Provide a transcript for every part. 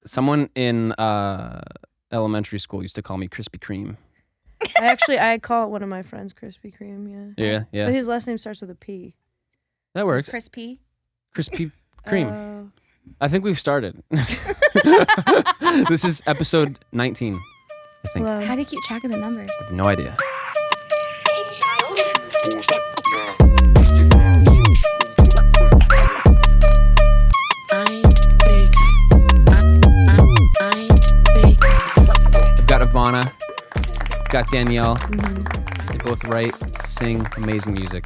Someone in elementary school used to call me Krispy Kreme. I call one of my friends Krispy Kreme. Yeah. But his last name starts with a P. That works. Crispy. Krispy Kreme. I think we've started. This is episode 19, I think. Hello. How do you keep track of the numbers? I have no idea. I've got Avanah. I've got Danielle. Mm-hmm. They both write, sing amazing music.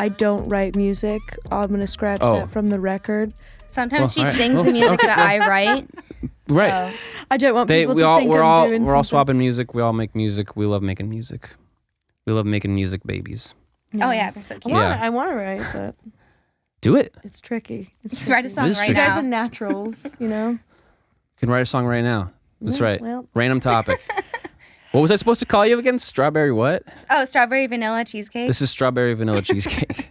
I don't write music. I'm going to scratch that from the record. Sometimes she sings the music that I write. Right. So. I don't want people to think we're I'm doing all something. swapping music. We all make music. We love making music. We love making music babies. Oh yeah, they're so cute. I want to write, but Do it. it's tricky. Let's write a song It is right tricky. You guys now. are naturals, you know? You can write a song right now. That's right. Well. Random topic. What was I supposed to call you again? Strawberry what? Oh, strawberry vanilla cheesecake. This is strawberry vanilla cheesecake.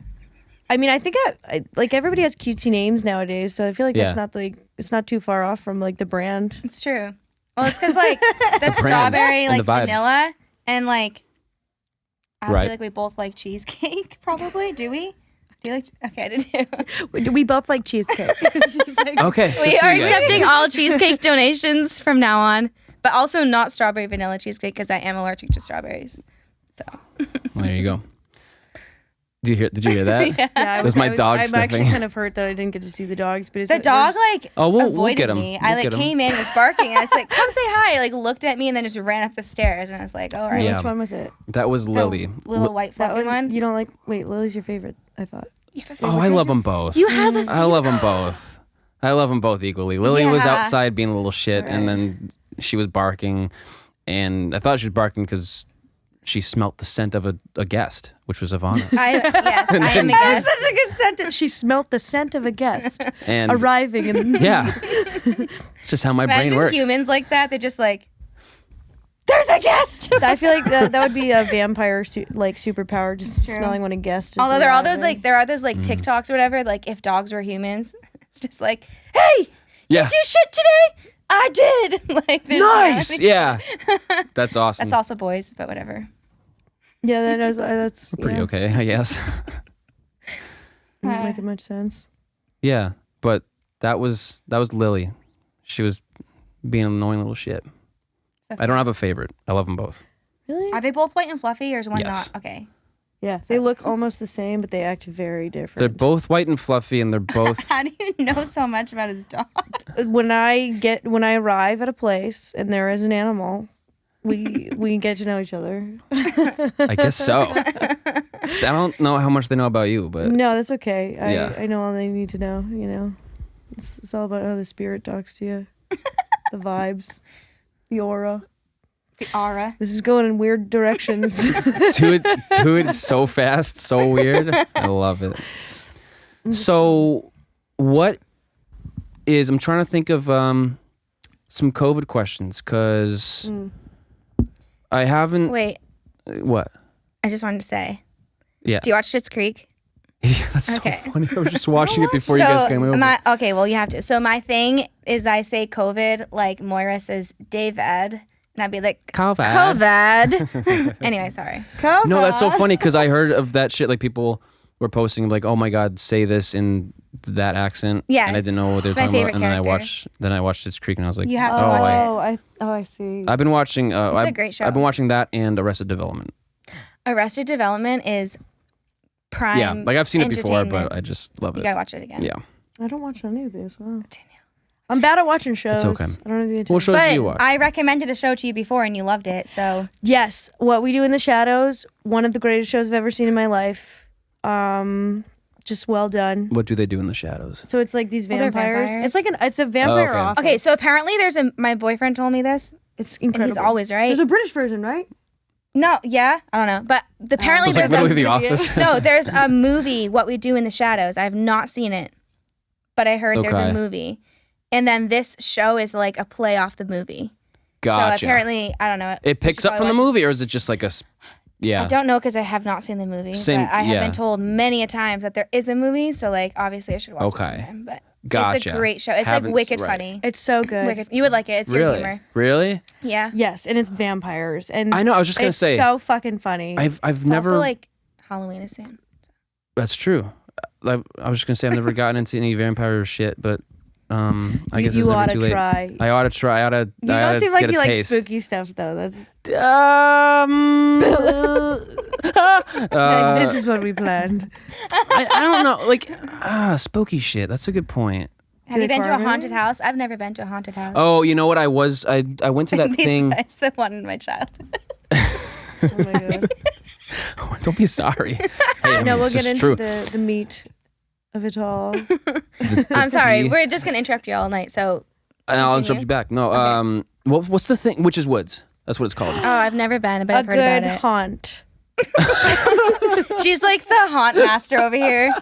I mean, I think I like everybody has cutesy names nowadays, so I feel like Yeah. that's not like it's not too far off from like the brand. It's true. Well, it's because like the brand strawberry, and like the vibe. vanilla, and like I Right. feel like we both like cheesecake. Probably, do we? Do you like? Okay, I do. We both like cheesecake. Okay. We are accepting all cheesecake donations from now on, but also not strawberry vanilla cheesecake because I am allergic to strawberries. So There you go. Did you hear that? Yeah, That's my dog I'm actually sniffing. kind of hurt that I didn't get to see the dogs, but it's the dog like Oh, we'll avoided get him. me. We'll I like get him. came in, was barking, and I was like, "Come say hi!" Like looked at me and then just ran up the stairs, and I was like, "All right." Yeah. Which one was it? That was Lily. The little white That fluffy one. You don't like? Wait, Lily's your favorite. I thought. You have a Oh, I love them both. You have a I love them both. I love them both equally. Lily was Yeah. outside being a little shit, and then she was barking, and I thought she was barking because she smelt the scent of a guest, which was Avanah. Yes, I am a guest. Such a good sentence. She smelt the scent of a guest And arriving, and yeah, it's just how my brain Imagine works. humans like that. They're just like, "There's a guest." I feel like that would be a vampire superpower, just smelling when a guest is. Although there are those arriving. TikToks or whatever. Like if dogs were humans, it's just like, "Hey, Yeah, did you shit today? I did." Like there's nice. Yeah, that's awesome. That's also boys, but whatever. Yeah, that's Pretty okay, I guess. Doesn't make much sense. Yeah, but that was Lily. She was being an annoying little shit. So I don't have a favorite. I love them both. Really? Are they both white and fluffy, or is one Yes. not? Okay. Yeah, they look almost the same, but they act very different. They're both white and fluffy, and they're both. How do you know so much about his dog? When I arrive at a place and there is an animal, we get to know each other. I guess so. I don't know how much they know about you, but No, that's okay. Yeah. I know all they need to know. You know, it's all about how the spirit talks to you, the vibes, the aura. The aura. This is going in weird directions. do it so fast, so weird. I love it. So, what is? I'm trying to think of some COVID questions because I haven't. Wait, What? I just wanted to say. Yeah. Do you watch Schitt's Creek? Yeah, that's Okay. so funny. I was just watching it before you guys came over. Okay, well you have to. So my thing is I say COVID, like Moira says David, and I'd be like COVID. COVID. Anyway, sorry. No, that's so funny because I heard of that shit. Like people were posting like, "Oh my god, say this in that accent." Yeah. and I didn't know what they were It's my talking about. favorite And then I character. watched Schitt's Creek, and I was like, You have to "Oh, watch it. I see. I've been watching. It's a great show. I've been watching that and Arrested Development. Arrested Development is prime. Yeah, like I've seen it before, entertainment. but I just love You it. gotta watch it again. Yeah. I don't watch any of these. Wow. I'm bad at watching shows. okay. I don't have the attention. What shows do you But watch? I recommended a show to you before and you loved it, so Yes, What We Do in the Shadows, one of the greatest shows I've ever seen in my life. Just well done. What do they do in the shadows? So it's like these they're vampires. vampires? It's a vampire okay. office. okay. So apparently my boyfriend told me this, It's and incredible. he's always right. There's a British version, right? No, yeah, I don't know, but apparently So it's like there's literally The a Office. no. There's a movie, What We Do in the Shadows. I have not seen it, but I heard there's Okay. a movie, and then this show is like a play off the movie. Gotcha. So apparently, I don't know. It picks should up from the probably watch movie, or is it just like a? Yeah. I don't know because I have not seen the movie. Same- but I have yeah. been told many a times that there is a movie, so like obviously I should watch it Okay. sometime. But Gotcha. It's a great show. It's Haven't- like wicked right. funny. It's so good. Wicked. You would like it. It's your Really? humor. Really? Yeah. Yes, and it's vampires, and I know. I was just gonna it's say. so fucking funny. I've It's never. also like Halloween is soon. That's true. I was just gonna say I've never gotten into any vampire shit, but I guess it's you never ought too to late. try. I ought to try. I ought to. You I ought don't to seem like get a you like taste. spooky stuff though. That's this is what we planned. I don't know. Like spooky shit. That's a good point. Have you been to a Carver? haunted house? I've never been to a haunted house. Oh, you know what? I went to that thing. Besides the one in my childhood. Oh my god. Don't be sorry. Hey, No, we'll it's get just into true. the meat of it all. I'm sorry. tea. We're just gonna interrupt you all night. So And I'll continue. interrupt you back. No. What's the thing? Witch's Woods. That's what it's called. oh, I've never been, but A I've heard about good it. haunt. She's like the haunt master over here.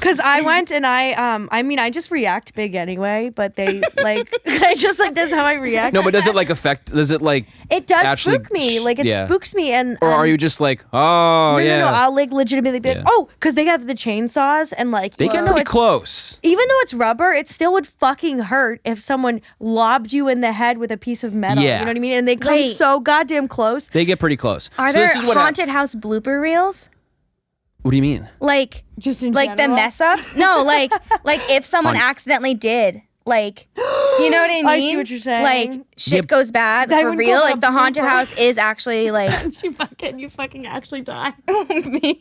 Cause I went and I mean I just react big anyway, but they like I just like this is how I react. No, but does it like affect? Does it like? It does actually- spook me. Like it yeah. spooks me and Or are you just like, oh yeah? No, I'll like legitimately be like, Yeah. oh, because they have the chainsaws and like They even get though pretty it's close. even though it's rubber, it still would fucking hurt if someone lobbed you in the head with a piece of metal. Yeah. You know what I mean? And they come Wait. so goddamn close. They get pretty close. Are so there this is what haunted house blooper reels? What do you mean? Like Just in like the general. mess ups? No, like if someone On- accidentally did. Like, you know what I mean? I see what you're saying. Like, shit Yeah. goes bad I for wouldn't real. call that Like, a the haunted blooper. house is actually like You fucking actually die. me.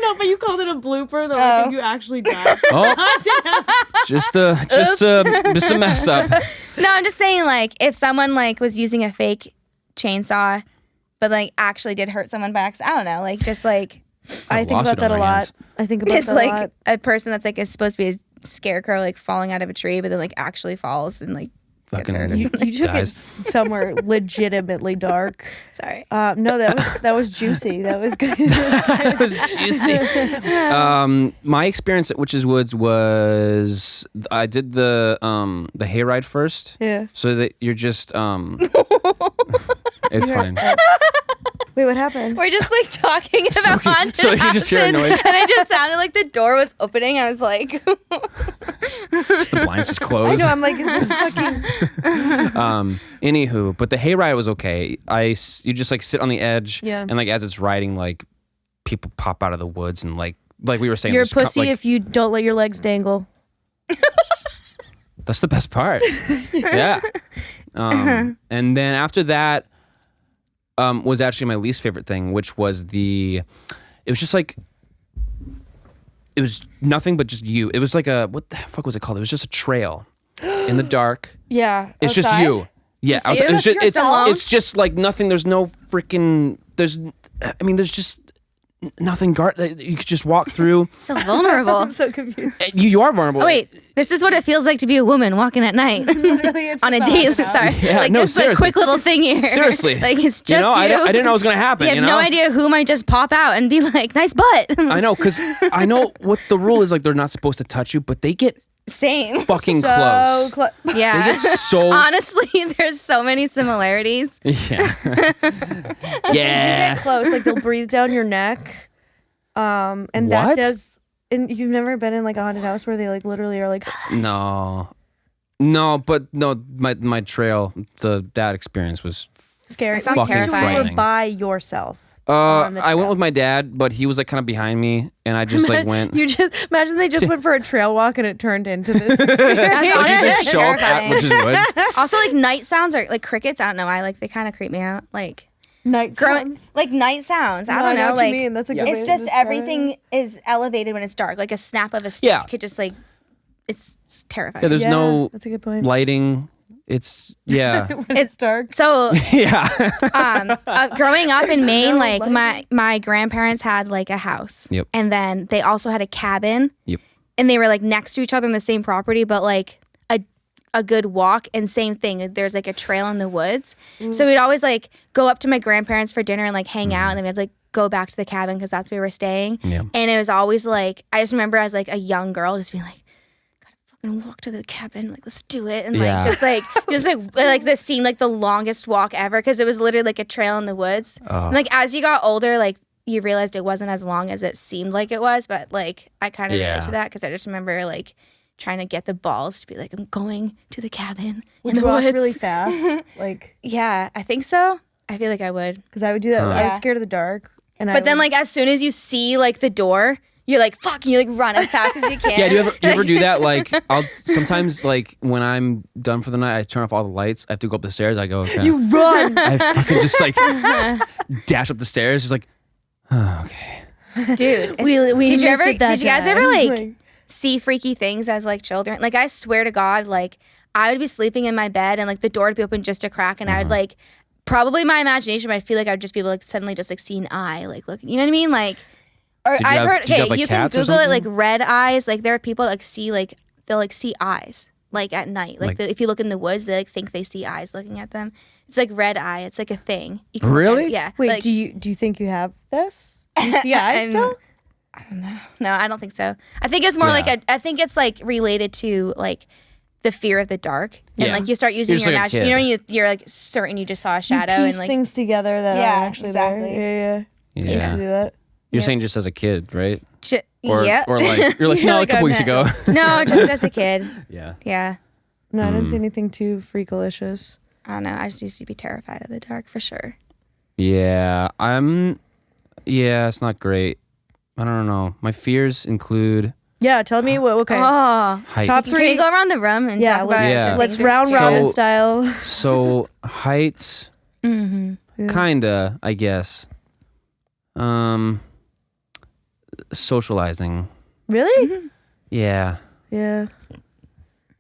No, but you called it a blooper. That Oh. like if you actually die. Oh, just a mess up. No, I'm just saying, like, if someone like was using a fake chainsaw, but like actually did hurt someone by accident, I don't know, like just like I think about that a lot. I think about it's that a like lot. a person that's like is supposed to be a scarecrow, like falling out of a tree, but then like actually falls and like gets Fucking- hurt. Or You, something. you took it Dies. somewhere legitimately dark. Sorry. No, that was juicy. That was good. It was juicy. My experience at Witch's Woods was I did the hayride first, Yeah. so that you're just it's fine. Wait, what happened? We're just like talking about Spooky. haunted So you just hear a houses, noise. and it just sounded like the door was opening. I was like, Just the blinds just I closed. know. I'm like, is this fucking? Anywho, but the hayride was okay. You just like sit on the edge, Yeah. and like as it's riding, like people pop out of the woods, and like we were saying, You're a there's pussy like, if you don't let your legs dangle. that's the best part. Yeah. And then after that, was actually my least favorite thing, which was it was just like, it was nothing but just you. It was like what the fuck was it called? It was just a trail in the dark. Yeah. It's just outside? you. Yeah, Just you? it's You're alone? it's just like nothing. There's no freaking. There's just nothing. You could just walk through. so vulnerable. I'm so confused. You are vulnerable. Oh wait, this is what it feels like to be a woman walking at night Literally, it's on a just daily. outside. Sorry, Yeah, like no, just a seriously. quick little thing here. Seriously. like it's just You know, I you. didn't know it was gonna happen. You have no idea who might just pop out and be like, "Nice butt." I know, because I know what the rule is. Like, they're not supposed to touch you, but they get Same. fucking So close. They Yeah. get so. Honestly, there's so many similarities. Yeah. You Yeah. get close, like they'll breathe down your neck. And What? that does. And you've never been in like a haunted house where they like literally are like. No, but no. My trail, that experience was. Scary. That sounds Because terrifying. You were frightening. by yourself. On the I went trail. with my dad, but he was like kind of behind me, and I just like went. You just imagine they just went for a trail walk and it turned into this experience. That's Like, you honestly just show up at terrifying. Witch's Woods. Also, like night sounds are like crickets. I don't know why. Like they kind of creep me out. Like Night sounds. like night sounds. I No, don't I know know. what you Like mean. That's a good way it's to just describe everything it. is elevated when it's dark. Like a snap of a stick Yeah. could just like it's terrifying. Yeah, there's no That's a good point. lighting. It's yeah, When it's dark. So yeah. growing up in Maine, no like lighting. my grandparents had like a house, Yep. and then they also had a cabin, Yep. and they were like next to each other on the same property, but like a good walk. And same thing, there's like a trail in the woods, so we'd always like go up to my grandparents for dinner and like hang out, and then we'd like go back to the cabin because that's where we were staying. Yeah. And it was always like I just remember as like a young girl just being like, and walk to the cabin, like let's do it, and like Yeah. just like this seemed like the longest walk ever because it was literally like a trail in the woods. And, like as you got older, like you realized it wasn't as long as it seemed like it was, but like I kind of Yeah. relate to that because I just remember like trying to get the balls to be like, I'm going to the cabin Would in you the walk woods. really fast? Like, Yeah, I think so. I feel like I would. because I would do that. Huh. I was Yeah. scared of the dark. But then like as soon as you see like the door, you're like, fuck, and you like run as fast as you can. Yeah, do you ever do that? Like, I'll sometimes like when I'm done for the night, I turn off all the lights. I have to go up the stairs. I go, okay. you run. I fucking just like dash up the stairs. Just like, oh, okay. Dude, we did you missed ever it that did you guys time. ever like see freaky things as like children? Like I swear to God, like I would be sleeping in my bed and like the door would be open just a crack and I would like probably my imagination, but I feel like I would just be able to like suddenly just like see an eye like looking. You know what I mean? Like or Did you I've have- heard did you have, like, you can cats or Google it like something? red eyes. Like there are people that like see like they'll like see eyes like at night. Like, Like- if you look in the woods, they like think they see eyes looking at them. It's like red eye. It's like a thing. You can look at it. Really? Yeah. Wait, like, do you think you have this? Do you see eyes still? No, I don't think so. I think it's more Yeah. like I think it's like related to like the fear of the dark, and Yeah. like you start using You're just your like a imagination. You know, kid. when you're like certain you just saw a shadow You piece and like things together that Yeah, aren't actually exactly. there. Yeah. I used to do Yeah. that. You're Yep. saying just as a kid, right? or yeah, Or like you're like, You're no, like, a couple I'm weeks ago. no, just as a kid. Yeah. Yeah, No, I didn't Hmm. see anything too freakalicious. I don't know. I just used to be terrified of the dark for sure. Yeah. Yeah, it's not great. I don't know. My fears include Yeah, tell me what. Okay. Oh, height. Top can we three. go around the room and Yeah, talk about let's- our Let's things? round So- robin style. So heights, Mm-hmm. kinda, I guess. Socializing. Really? Yeah. Yeah.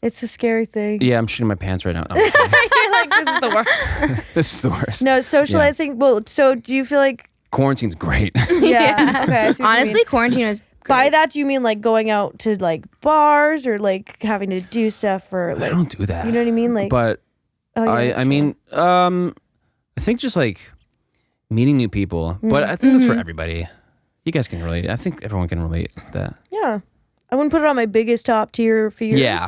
It's a scary thing. Yeah, I'm shitting my pants right now. No, I'm kidding. You're like, this is the worst. This is the worst. No, socializing. Well, so do you feel like? Quarantine's great. Yeah. Okay. I see what you Honestly, mean. quarantine was By great. that do you mean like going out to like bars or like having to do stuff or I like don't do that. you know what I mean? Like, But oh, yeah, that's I true. mean, I think just like meeting new people. But I think that's for everybody. You guys can relate. I think everyone can relate to that. yeah. I wouldn't put it on my biggest top tier fears. Yeah.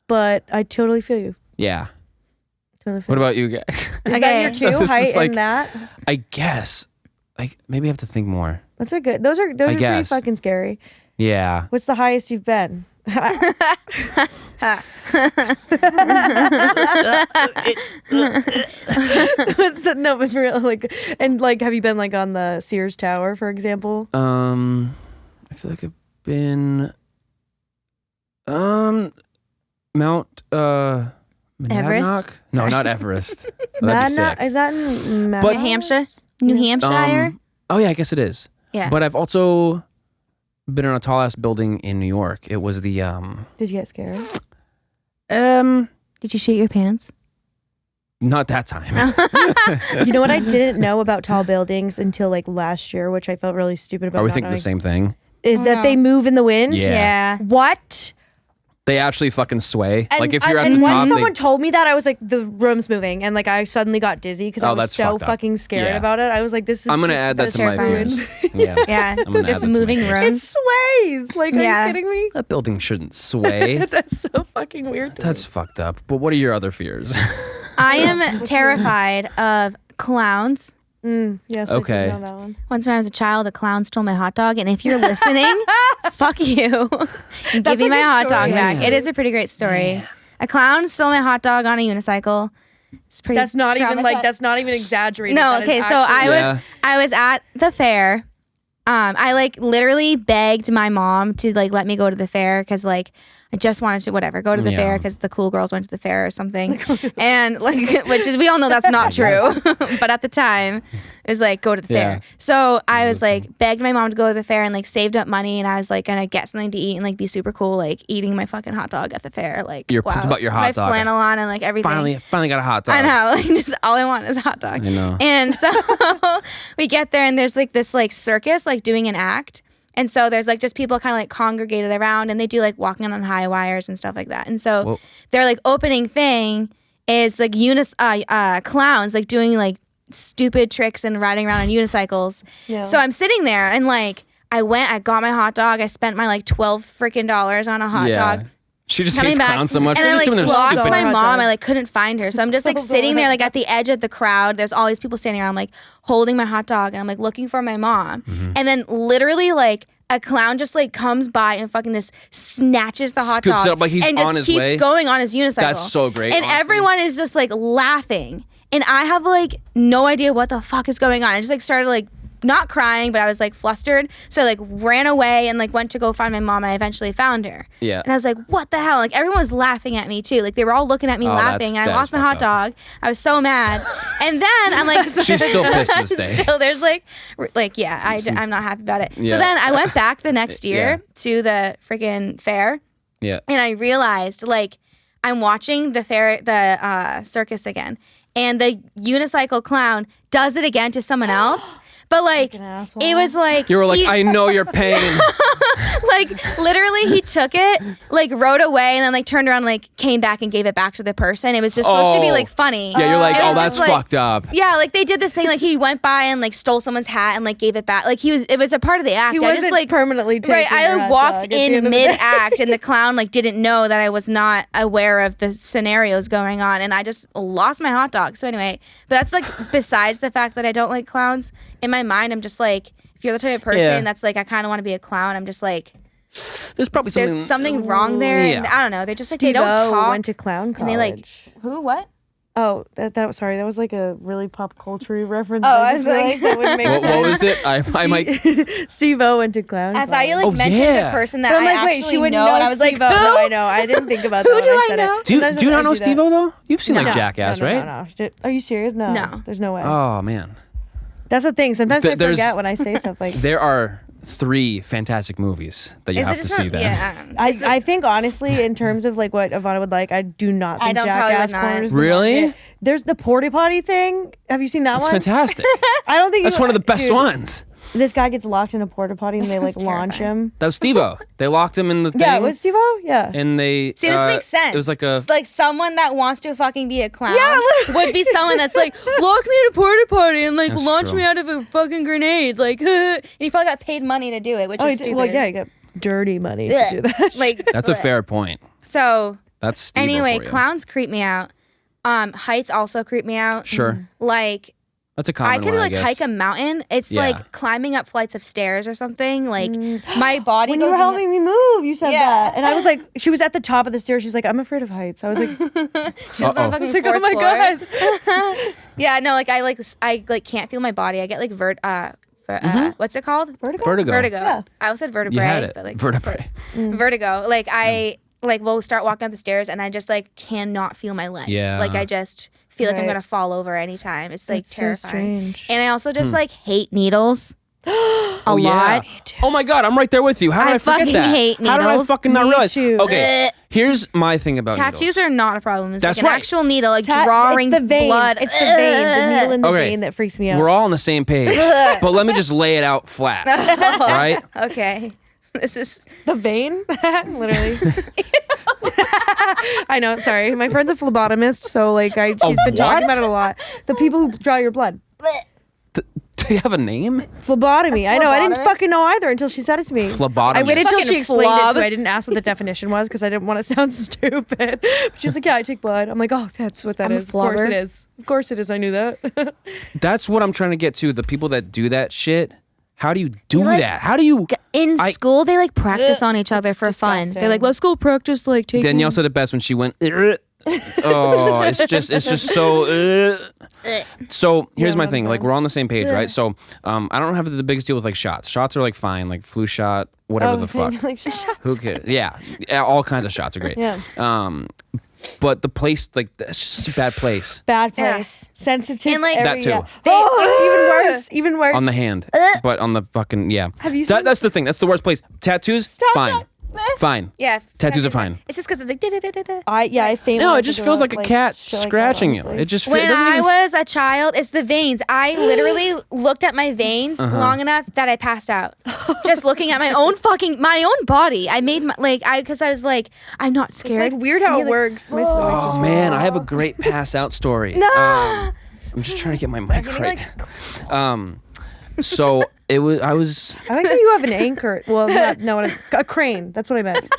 But I totally feel you. Yeah. Totally feel What about you guys? Is that Okay. your So two this is height like- and that? I guess. Like maybe I have to think more. That's a good. Those are pretty guess. fucking scary. Yeah. What's the highest you've been? What's the no? But for real, like and like, have you been like on the Sears Tower, for example? I feel like I've been Mount Monadnock? No, not Everest. That'd be Madna- sick. is that in But- New Hampshire, New Hampshire. Oh yeah, I guess it is. Yeah. But I've also been in a tall ass building in New York. It was the Did you get scared? Did you shit your pants? not that time. You know what I didn't know about tall buildings until like last year, which I felt really stupid about. Are we not thinking the knowing, same thing? is that they move in the wind? Yeah. What? They actually fucking sway. And, like if you're at and the when top, someone told me that, I was like, the room's moving, and like I suddenly got dizzy because I Oh, was that's so fucked up. fucking scared Yeah. about it. I was like, this is. I'm gonna add that that's to my terrifying. fears. Yeah. Yeah, I'm gonna add just that to my moving fears. It rooms. sways. Like, are Yeah. you kidding me? That building shouldn't sway. That's so fucking weird. To That's fucked up. But what are your other fears? I am terrified of clowns. me. Yes. Okay. I did know that one. Once when I was a child, a clown stole my hot dog, and if you're listening, fuck you. And give me a my good hot dog story. back. It is a pretty great story. A clown stole my hot dog on a unicycle. It's pretty. That's not even like. traumatizing. That's not even exaggerated. No, That is okay, so actually- Yeah. I was at the fair. I like literally begged my mom to like let me go to the fair because like I just wanted to go to the Yeah. fair because the cool girls went to the fair or something, and like which is we all know that's not true, but at the time it was like go to the fair. Yeah. So I was like begged my mom to go to the fair and like saved up money and I was like gonna get something to eat and like be super cool like eating my fucking hot dog at the fair like You're pumped about your hot my dog. flannel on and like everything. finally got a hot dog. I know, like just all I want is a hot dog. I know. And so we get there and there's like this like circus like doing an act. And so there's like just people kind of like congregated around and they do like walking on high wires and stuff like that. And so Whoa. their like opening thing is like clowns like doing like stupid tricks and riding around on unicycles. Yeah. So I'm sitting there and like I got my hot dog. I spent my like $12 freaking on a hot Yeah. dog. She just coming hates back, clowns so much. and They're I just like doing their lost stupid. my hot mom. dog. I like couldn't find her, so I'm just like sitting there like at the edge of the crowd. There's all these people standing around, like holding my hot dog, and I'm like looking for my mom. And then literally like a clown just like comes by and fucking just snatches the hot Scoops dog it up like he's and just on his keeps way. going on his unicycle. That's so great, And honestly. everyone is just like laughing, and I have like no idea what the fuck is going on. I just like started like not crying, but I was like flustered. So I like ran away and like went to go find my mom, and I eventually found her. Yeah. And I was like, what the hell? Like everyone was laughing at me too. Like they were all looking at me laughing, and I that lost is my hot fucked up. dog. I was so mad. And then I'm like, She's still pissed to this day. so there's like yeah, I'm not happy about it. Yeah. So then I went back the next year Yeah. to the freaking fair, Yeah. and I realized like I'm watching the fair, the circus again, and the unicycle clown does it again to someone else. But like Fucking asshole. it was like You were like, he- I know your pain. like literally he took it, like rode away, and then like turned around and, like came back and gave it back to the person. It was just supposed to be Oh. like funny. Yeah, you're like, It oh, was that's just, like- fucked up. Yeah, like they did this thing, like he went by and like stole someone's hat and like gave it back. Like it was a part of the act. He I wasn't just like permanently taking right. I your like, hot walked dog at the end in of the day. mid act, and the clown like didn't know that I was not aware of the scenarios going on, and I just lost my hot dog. So anyway, but that's like besides the fact that I don't like clowns. In my mind, I'm just like, if you're the type of person Yeah. that's like, I kind of want to be a clown. I'm just like, There's probably something. there's something wrong there. And Yeah. I don't know. They're just like they don't Steve-O talk. went to clown college. and they like who? What? Oh, sorry. That was like a really pop culture reference. Oh, but I just was like- realized that wouldn't make What, sense. what was it? I might. Steve-O went to clown I thought you like Oh, mentioned yeah. the person that But I'm I like, wait, actually she wouldn't know, know and I was like, who? Steve-O. No, I know. I didn't think about that Who when do I I said know? it. Do you Sometimes not when I know do that- Steve-O though? You've seen like No, Jackass, no, right? No. Are you serious? No. No. There's no way. Oh man, That's the thing. Sometimes I There's- forget when I say stuff like. there are 3 fantastic movies that you Is have it to just see. not, Then yeah. I think honestly, in terms of like what Avanah would like, I do not think I don't probably Jackass would not. corners the Really? market. There's the porta potty thing. Have you seen that that's one? fantastic. I don't think That's you- one of the best dude, ones. This guy gets locked in a porta potty and they like sounds launch terrifying. him. That was Steve-O. They locked him in the thing. Yeah, it was Steve-O? Yeah. and they. See, this makes sense. It was like a. It's like someone that wants to fucking be a clown Yeah, literally. would be someone that's like, lock me in a porta potty and like That's launch true. me out of a fucking grenade. Like, and he probably got paid money to do it, which Oh, is he stupid. did- well, yeah, you got dirty money to Ugh. do that. Like, That's a bleh. fair point. So, That's Steve-O anyway, for you. clowns creep me out. Heights also creep me out. Sure, Like, that's a common I could one, like guess. hike a mountain. It's Yeah. like climbing up flights of stairs or something. Like, my body When you goes were in the- helping me move, you said Yeah. that. And I was like, she was at the top of the stairs. She's like, I'm afraid of heights. I was like, I She was on the Uh-oh. fucking was like, oh fourth my floor. God. Yeah, no, like I can't feel my body. I get like what's it called? Vertigo? Vertigo. Vertigo. Yeah. I almost said vertebrae, You had it. but like Vertebrae. vertigo. Like I like will start walking up the stairs and I just like cannot feel my legs. Yeah. Like I just feel like I'm Right. gonna fall over anytime. It's like That's so terrifying. strange. And I also just like hate needles a Oh, yeah. lot. Oh my God, I'm right there with you. How did I I forget fucking that? hate How did I needles. fucking not Me realize? too. Okay, Ugh. here's my thing about Tattoos needles. are not a problem. It's That's like an right. actual needle, like Ta- drawing it's the vein. blood. It's the vein. The needle in the Okay. vein that freaks me out. We're all on the same page, but let me just lay it out flat, right? Okay. This is The vein? Literally. I know, sorry. My friend's a phlebotomist, so like she's been talking what? about it a lot. The people who draw your blood. Do you have a name? Phlebotomy. I know. I didn't phlebotomist? fucking know either until she said it to me. Phlebotomist. I waited till Fucking she explained it phleb. to me. I didn't ask what the definition was because I didn't want to sound stupid. But she was like, yeah, I take blood. I'm like, oh, that's what that I'm a is. Of course flubber. it is. Of course it is. I knew that. That's what I'm trying to get to. The people that do that shit. How do you do like- that? How do you? in I- school. They like practice on each other It's for fun. disgusting. They're like, let's go practice like taking. Danielle said it best when she went. Oh, it's just so. So here's Yeah, my I'm thing. Like fine. we're on the same page, right? So I don't have the biggest deal with like shots. Shots are like fine, like flu shot, whatever the fuck. Like, Who cares? Yeah, all kinds of shots are great. Yeah. But the place, like, it's just such a bad place Bad Yeah. place. Sensitive. And, like- area. That too. Oh, even worse. Even worse. on the hand, but on the fucking Have you seen- That's the thing. That's the worst place. Tattoos, fine, fine. Yeah. Tattoos are fine. It's just because it's like da-da-da-da-da. I faint. No, when I it just think feels about, like a cat shit like that, scratching you. honestly. It just When doesn't I even. was a child, it's the veins. I literally looked at my veins Uh-huh. long enough that I passed out. Just looking at my own body. I made because I was like, I'm not It's scared. like weird how And it you're like, works. My stomach Oh just man, I have a great pass out story. No. I'm just trying to get my mic getting, right. So I was. I like that you have an anchor. Well, no, a crane. That's what I meant.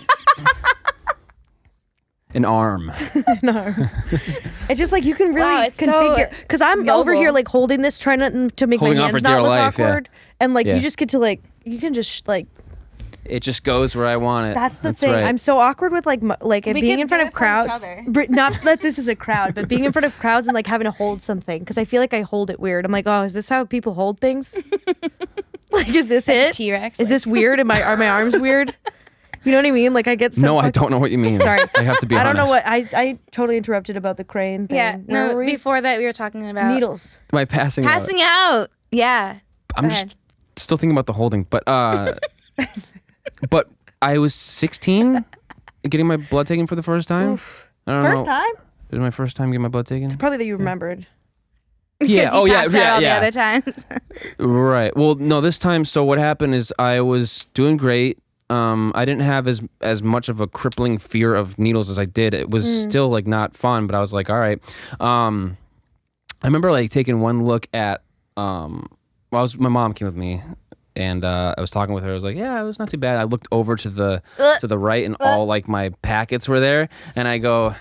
An arm. No. It's just like you can really Wow, it's so configure. Because I'm over mobile. here like holding this, trying to make Holding my on for hands dear not look life, yeah. awkward. And like Yeah. you just get to like, you can just like, It just goes where I want it. that's the thing. Right. I'm so awkward with like being could in front do of it for each crowds. other. Not that this is a crowd, but being in front of crowds and like having to hold something. Because I feel like I hold it weird. I'm like, oh, is this how people hold things? Like, is this Like a it? T-Rex, Is this weird? Are my arms weird? You know what I mean? Like I get so No, I don't know what you mean. Sorry. I have to be I honest. don't know what I totally interrupted about the crane thing. Yeah, Where no. were we? Before that, we were talking about Needles. Am I passing out? passing out. Yeah. I'm Go just ahead. still thinking about the holding, but but I was 16 getting my blood taken for the first time. I don't First know. time? It was my first time getting my blood taken. Probably that you remembered. Yeah. Because you Oh yeah. passed out Yeah. all Yeah. the other times. Right. Well, no. This time, so what happened is I was doing great. I didn't have as much of a crippling fear of needles as I did. It was still like not fun, but I was like, all right. I remember like taking one look at. My mom came with me, and I was talking with her. I was like, yeah, it was not too bad. I looked over to the right, and all like my packets were there, and I go.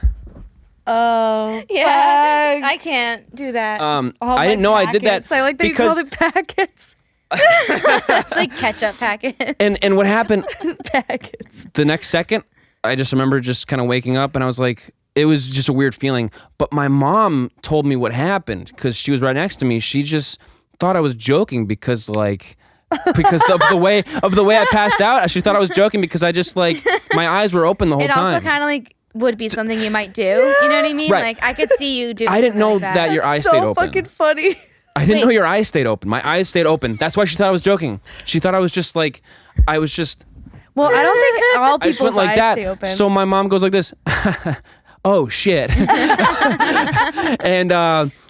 Oh. Yeah. I can't do that. All I my didn't know I did that packets. I like that you because called it packets. It's like ketchup packets. and what happened Packets. the next second, I just remember just kind of waking up, and I was like, it was just a weird feeling. But my mom told me what happened because she was right next to me. She just thought I was joking because of the way I passed out. She thought I was joking because I just like my eyes were open the whole It time. also kind of like would be something you might do. You know what I mean? Right. Like I could see you doing. I didn't something know like that your eyes stayed So open. fucking funny. I didn't Wait. know your eyes stayed open. My eyes stayed open. That's why she thought I was joking. She thought I was just like, I was just. Well, I don't think all I just people's went like eyes that. stay open. So my mom goes like this. Oh shit. and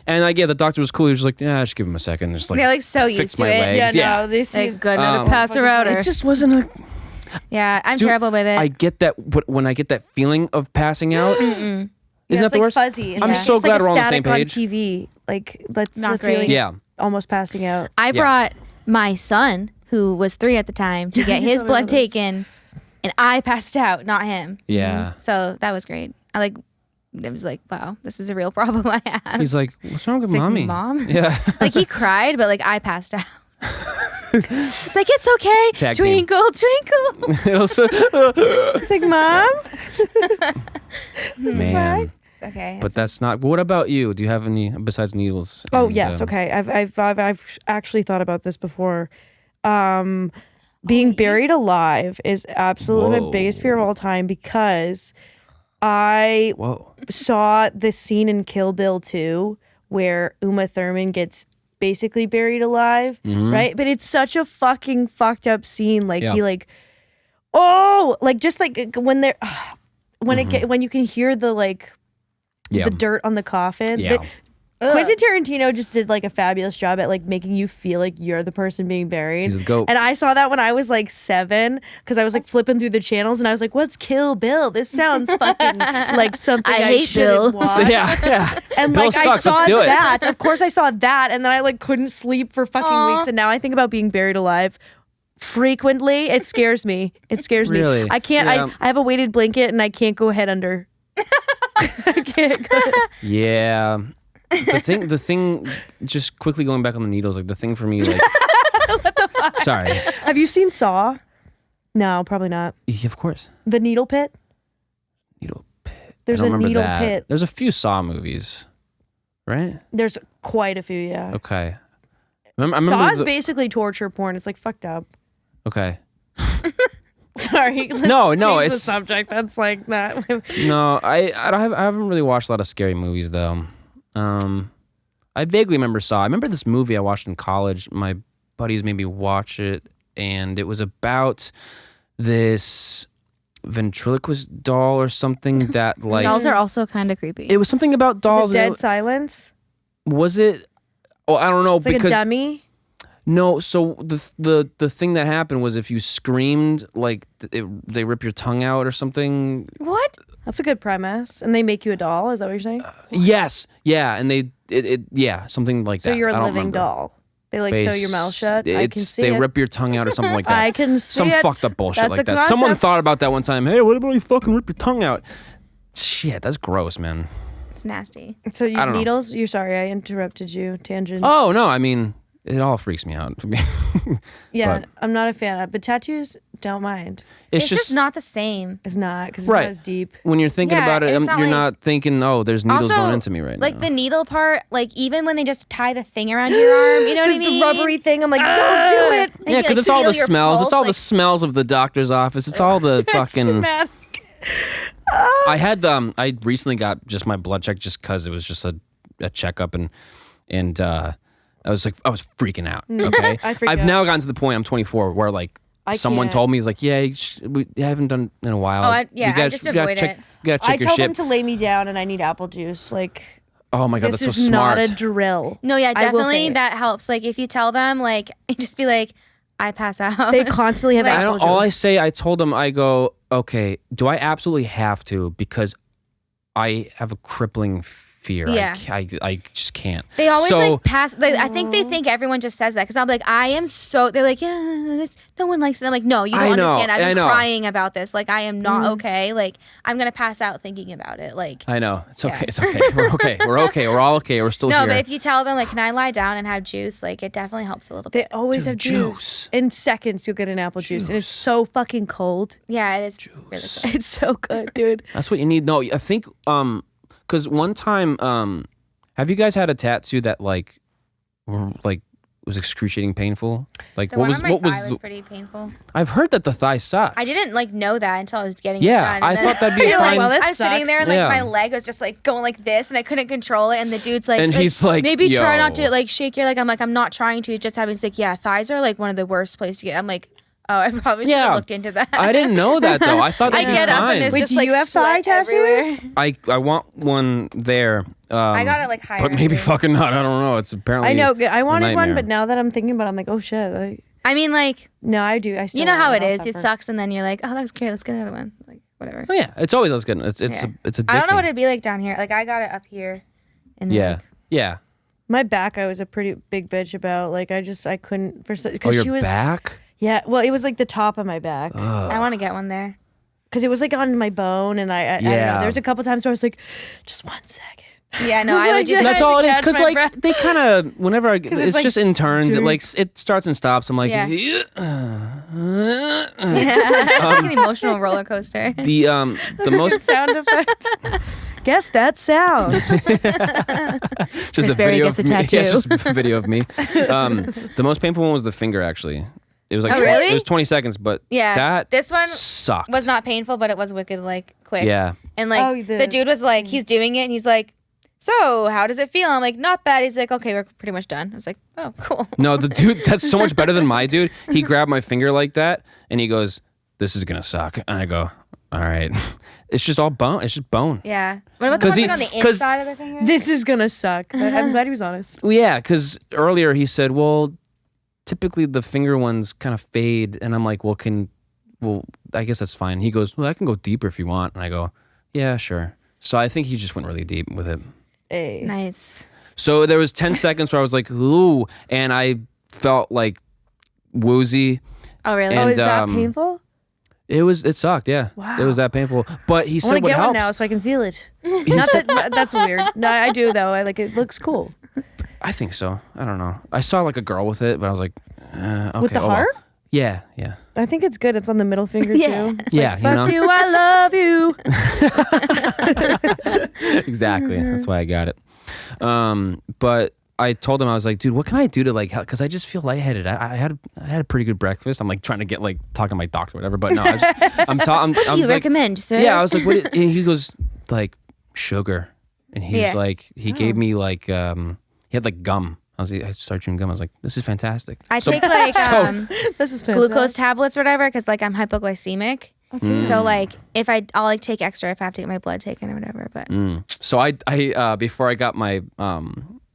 like yeah, the doctor was cool. He was just like, yeah, just give him a second. Just like They're like so fix used to my it. legs. yeah, no, they see. Like good another Um, passer outer. It just wasn't a. Yeah, I'm Dude, terrible with it. I get that when I get that feeling of passing out. Isn't Yeah, that it's the like worst? fuzzy. I'm so It's glad like we're on the same static page. TV, like Not the great. feeling Yeah. almost passing out. I brought my son, who was 3 at the time, to get his blood taken, and I passed out, not him. Yeah. So that was great. It was like, wow, this is a real problem I have. He's like, what's wrong with It's like, mommy? Mom? Yeah. Like he cried, but like I passed out. It's like, it's okay. Tag team. Twinkle, twinkle. It was so- It's like, Mom. Man. Okay. But that's not. What about you? Do you have any besides needles? Oh and, yes, okay. I've actually thought about this before. Being buried alive is absolutely my Whoa. biggest fear of all time because I Whoa. saw the scene in Kill Bill 2 where Uma Thurman gets basically buried alive, right? But it's such a fucking fucked up scene. Like Yeah. he like, oh, like just like when they're when you can hear the like Yeah. the dirt on the coffin. Yeah. Quentin Tarantino just did like a fabulous job at like making you feel like you're the person being buried. He's the goat. And I saw that when I was like 7 because I was like flipping through the channels and I was like, "What's Kill Bill? This sounds fucking like something I hate shouldn't Bill. watch." So, yeah. And Bill like I sucks. saw Let's do it. that. Of course I saw that and then I like couldn't sleep for fucking weeks and now I think about being buried alive frequently. It scares me. It scares me. Really? I can't Yeah. I have a weighted blanket and I can't go head under. I can't go. Yeah. The thing, just quickly going back on the needles, like the thing for me, like. What the fuck? Sorry. Have you seen Saw? No, probably not. Yeah, of course. The Needle Pit? Needle pit. There's I don't a remember needle that. pit. There's a few Saw movies, right? There's quite a few, yeah. Okay. I remember Saw is the- basically torture porn. It's like fucked up. Okay. Sorry. let's No, change the it's- subject. That's like not. No, I haven't really watched a lot of scary movies though. I vaguely remember Saw. I remember this movie I watched in college. My buddies made me watch it, and it was about this ventriloquist doll or something that like Dolls are also kind of creepy. it was something about dolls. Is it and Dead Silence? was it? Oh, I don't know It's like because a dummy. no. So the thing that happened was if you screamed, like they rip your tongue out or something. What? That's a good premise. And they make you a doll. Is that what you're saying? Yes, yeah, and yeah, something like So that. you're I a don't living remember. doll. They like sew your mouth shut. I can see they it. rip your tongue out or something like that. I can see Some it. fucked up bullshit That's like a that. Someone concept. thought about that one time. Hey, what about you fucking rip your tongue out? shit, that's gross, man. It's nasty. So you I don't know. needles? You're sorry, I interrupted you. Tangent. Oh no, I mean, it all freaks me out. yeah, but- I'm not a fan of. But tattoos, don't mind. It's just not the same. It's not because it's Right. not as deep. when you're thinking Yeah, about it, it's not you're like- not thinking, oh, there's needles Also, going into me right like now. the needle part, like even when they just tie the thing around your arm, you know what I mean? The rubbery thing. I'm like, don't do it. And Yeah, you, because like, it's all feel the your smells. pulse, It's all the like- smells of the doctor's office. It's all the fucking. Dramatic. I had I recently got just my blood check just because it was just a checkup and I was freaking out. Okay, I freak I've out. now gotten to the point. I'm 24 where like I someone can't. told me, he's like, yeah, we haven't done it in a while. Oh, You I gotta- just you gotta avoid check, it. You gotta I check your tell shit. them to lay me down, and I need apple juice. Like Oh my god, this that's so is smart. not a drill. No, yeah, I will definitely faint. that helps. Like if you tell them, like just be like, I pass out. They constantly have Like- I apple don't. juice. All I say, I told him, I go, okay, do I absolutely have to? Because I have a crippling fear. Yeah. I just can't. They always So- like pass. Like, I think they think everyone just says that because I'm like, I am so. They're like, yeah, no one likes it. I'm like, no, you I don't know, understand. I've I been know. crying about this. Like, I am not okay. Like, I'm gonna pass out thinking about it. Like, I know. It's okay. Yeah. It's okay. We're okay. We're okay. We're all okay. We're still no, here. but if you tell them like, can I lie down and have juice? Like, it definitely helps a little They bit. always Dude, have juice. juice. In seconds, you'll get an apple juice, and it's so fucking cold. Yeah, it is really good. It's so good, dude. That's what you need. No, I think because one time have you guys had a tattoo that like was excruciating painful? Like The what one was on my what was thigh was the, pretty painful. I've heard that the thigh sucks. I didn't like know that until I was getting Yeah, it done. I And then- thought that'd be a and, like, fine- Well, that I was sitting sucks. there and like Yeah. my leg was just like going like this, and I couldn't control it. And the dude's like, And he's like, maybe try not yo. to like shake your leg. I'm like, I'm not trying to. It just happens. He's like, yeah, thighs are like one of the worst places to get. I'm like, oh, I probably should Yeah. have looked into that. I didn't know that though. I thought I that'd be get up fine. and there's Wait, just do like you have thigh sweat tattoos? everywhere. I want one there. I got it like higher. But maybe up here. fucking not. I don't know. It's apparently. I know. I wanted one, nightmare. but now that I'm thinking about it, I'm like, oh shit. Like, I mean, like, no, I do. I still you know want how one. it I'll is. It suffer. sucks, and then you're like, oh, that was great. Let's get another one. Like, whatever. Oh yeah, it's always good. It's Yeah. it's addicting. I don't know what it'd be like down here. Like, I got it up here. And Yeah, like, yeah. My back, I was a pretty big bitch about. Like, I couldn't for Oh, because your she was. back. Yeah, well, it was like the top of my back I want to get one there. because it was like on my bone, and I don't know. Yeah. There was a couple times where I was like, just 1 second. Yeah, no, I would do Yeah. that. That's all it is. catch Because my like breath. they kind of whenever it's, it's like, just in turns. It dude. like it starts and stops. I'm like, Yeah. yeah. Yeah, it's like an emotional roller coaster. the most Sound effect. Guess that sound. just Chris a Berry video gets of a me. Yeah, tattoo. it's just a video of me. The most painful one was the finger. Actually, it was like Oh, really? it was 20 seconds, but Yeah, that this one sucked. was not painful, but it was wicked like quick. Yeah. And like Oh, the dude was like, he's doing it, and he's like, so how does it feel? I'm like, not bad. He's like, okay, we're pretty much done. I was like, oh, cool. No, the dude that's so much better than my dude. He grabbed my finger like that, and he goes, "This is gonna suck." And I go, "All right." It's just all bone. It's just bone. Yeah. What about the 'Cause ones like he- on the 'cause- inside of the finger? This is gonna suck. I'm glad he was honest. Well, yeah, because earlier he said, "Well, typically the finger ones kind of fade," and I'm like, "Well, I guess that's fine." He goes, "Well, I can go deeper if you want," and I go, "Yeah, sure." So I think he just went really deep with it. Hey. Nice. So there was 10 seconds where I was like, "Ooh," and I felt like woozy. Oh, really? Oh, And, is that um, painful? It sucked. Yeah, Wow. it was that painful. But he I said want to what get one helps. now so I can feel it. Not that that's weird. No, I do though. I like it. Looks cool. I think so. I don't know. I saw like a girl with it, but I was like, okay. With the oh, well. heart? Yeah, yeah. I think it's good. It's on the middle finger Yeah. too. Yeah, you know. Fuck you, I love you. Exactly. That's why I got it. But I told him, I was like, dude, what can I do to like help? Because I just feel lightheaded. I had a pretty good breakfast. I'm like trying to get like talking to my doctor or whatever. But no, I'm What do you like, recommend, sir? yeah, I was like, what? And he goes like sugar, and he's Yeah. like, he gave me like he had like gum. I started chewing gum. I was like, this is fantastic. I take like This is fantastic. glucose tablets or whatever because like I'm hypoglycemic. So like I'll like take extra if I have to get my blood taken or whatever. But So I before I got my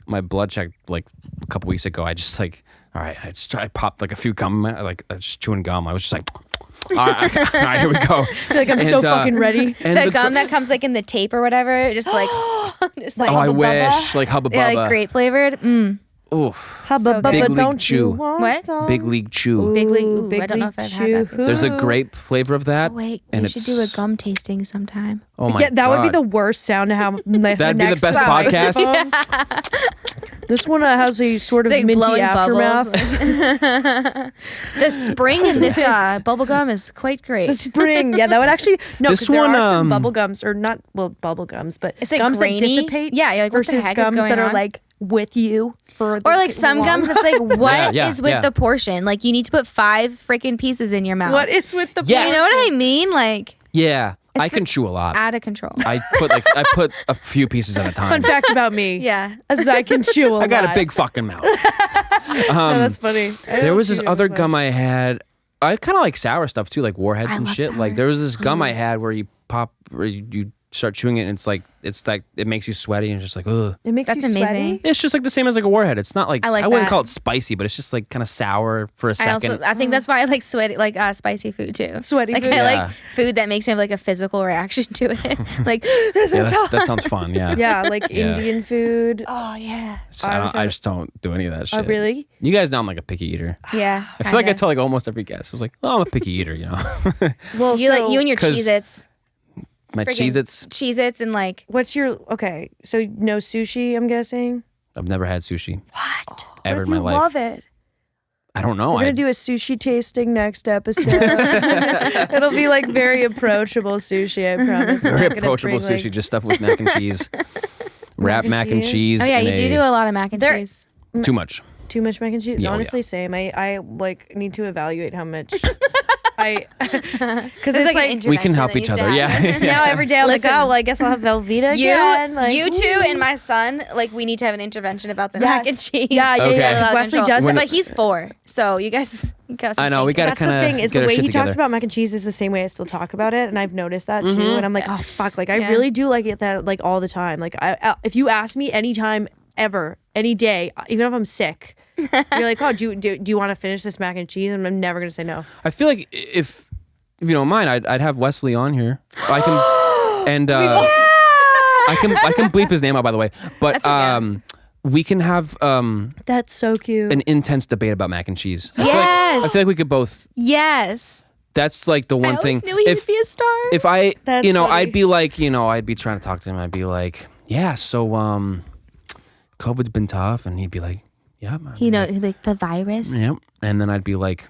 my blood check like a couple weeks ago, I just like, all right, I popped like a few gum, like just chewing gum. I was just like, all right, here we go. I feel like I'm so fucking ready. And the gum that comes like in the tape or whatever, just like oh, I Hubba Bubba? wish like Hubba Bubba. yeah, like grape flavored. Oof. So good. Big League Don't Chew. you want What? some? Big League Chew. Big League. Ooh, Big I don't know League if I've had that. Chew. There's a grape flavor of that. Oh, wait, and we it's, should do a gum tasting sometime. Oh my Yeah, that would be God. the worst sound to have. That'd be the best podcast. This one has a sort of It's like minty blowing aftermath. bubbles. The spring in this bubble gum is quite great. The spring, yeah, that would actually no. This Because there one, are some bubble gums, or not, well, bubble gums, but It's like gums grainy. that dissipate. Yeah, you're like, what the versus heck is gums going that are on? like with you for the Or like some long- gums, it's like, what is with yeah. the portion? Like you need to put 5 freaking pieces in your mouth. What is with the? Yes. You know what I mean? Like Yeah, I It's can chew a lot. out of control. I put a few pieces at a time. Fun fact about me. Yeah. As I can chew a I got lot. a big fucking mouth. No, that's funny. I There don't was this chew other as much. gum I had. I kind of like sour stuff too, like warheads I and love shit. sour. Like there was this gum I had where you pop, where you start chewing it, and it's like it makes you sweaty, and it's just like ugh. It makes That's you amazing. sweaty. It's just like the same as like a warhead. It's not like I like wouldn't that. call it spicy, but it's just like kind of sour for a second. I think that's why I like sweaty, like spicy food too. Sweaty like food. I Yeah. like food that makes me have like a physical reaction to it. Like this Yeah, is so. that sounds fun. Yeah. Yeah, like Yeah. Indian food. Oh yeah. So I just don't do any of that shit. Oh, really? You guys know I'm like a picky eater. Yeah. I feel like I kinda. tell like almost every guest. I was like, oh, I'm a picky eater, you know. Well, You like you and your 'cause- Cheez-Its. My Friggin' Cheez-Its. Cheez-Its and like What's your okay? So no sushi, I'm guessing. I've never had sushi What? ever What in if my you life. love it? I don't know. We're gonna do a sushi tasting next episode. It'll be like very approachable sushi, I promise. I'm Very not gonna approachable bring, like- sushi, just stuff with mac and cheese. Wrap mac and cheese. oh yeah, in you do a- do a lot of mac and There- cheese. too much. Too much mac and cheese. Yeah, oh, Honestly, same. I like need to evaluate how much I because There's it's like an We can intervention help that each needs to other. happen. Yeah. now every day I'm Listen, like, oh, well, I guess I'll have Velveeta You, again. Like, you two, ooh. and my son, like we need to have an intervention about the Yes. mac and cheese. Yeah, yeah, Okay. yeah. Out 'cause of Wesley control. does it. But he's 4, so you guys got some I know, we thinking. gotta That's the kinda thing is get the our way shit he talks together. about mac and cheese is the same way I still talk about it, and I've noticed that too. And I'm like, oh fuck, like I Yeah. really do like it that like all the time. Like I if you ask me anytime ever, any day, even if I'm sick, you're like, oh, do you want to finish this mac and cheese? And I'm never gonna say no. I feel like if you don't mind, I'd have Wesley on here. I can and I can bleep his name out, by the way. But That's okay. we can have That's so cute. an intense debate about mac and cheese. I Yes. feel like we could both. That's That's like the one I thing. always knew he would be a star. If I, That's funny. funny. I'd be like, I'd be trying to talk to him. I'd be like, yeah, so COVID's been tough, and he'd be like, yeah, man. He knows like the virus. Yep. And then I'd be like,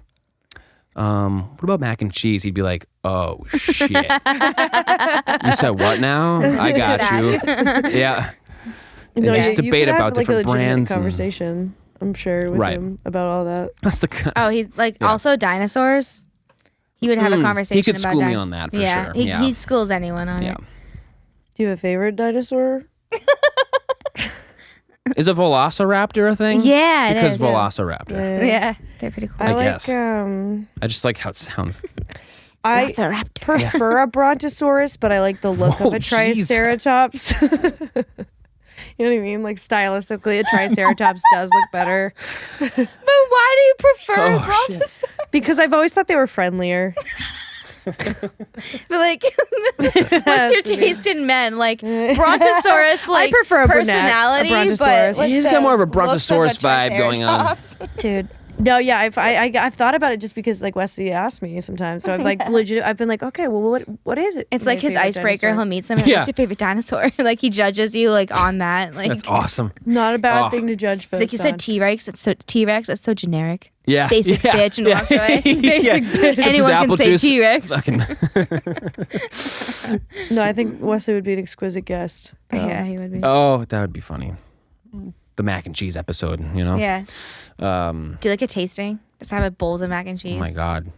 what about mac and cheese? He'd be like, oh shit. You said what now? I got you. Yeah. And just you debate could have, about like, different a legitimate brands. and- Conversation, I'm sure, with Right. him about all that. That's the Oh, he's like Yeah. also dinosaurs. He would have a conversation. He could about school me on that for yeah, sure. He schools anyone on Yeah. it. Do you have a favorite dinosaur? Is a velociraptor a thing? Yeah, it Because is. velociraptor. Yeah, they're pretty cool. I I like guess. I just like how it sounds. I Velociraptor. prefer a brontosaurus, but I like the look Whoa, of a jeez. triceratops. You know what I mean? Like stylistically, a triceratops does look better But why do you prefer Oh, brontosaurus? because I've always thought they were friendlier. But like, what's your taste in men? Like brontosaurus, like prefer a brunette, a personality, brontosaurus. but with He's the got more of a looks brontosaurus vibe going on. triceratops. Dude. No, yeah, I've thought about it just because like Wesley asked me sometimes. So I've like legit. I've been like, okay, well, what is it? It's My like his favorite icebreaker. dinosaur? He'll meet someone. Yeah. What's your favorite dinosaur? Like he judges you like on that. Like That's awesome. Not a bad Oh. thing to judge it's folks like you said on. T-Rex. That's so T-Rex. That's so generic. Yeah. Basic yeah. bitch and yeah. walks away. Basic bitch. Sips his Anyone apple can say juice. T-Rex. Fucking- No, I think Wesley would be an exquisite guest. Yeah, he would be. Oh, that would be funny. The mac and cheese episode, you know? Yeah. Um, Do you like a tasting? Just have a bowls of mac and cheese. oh my God.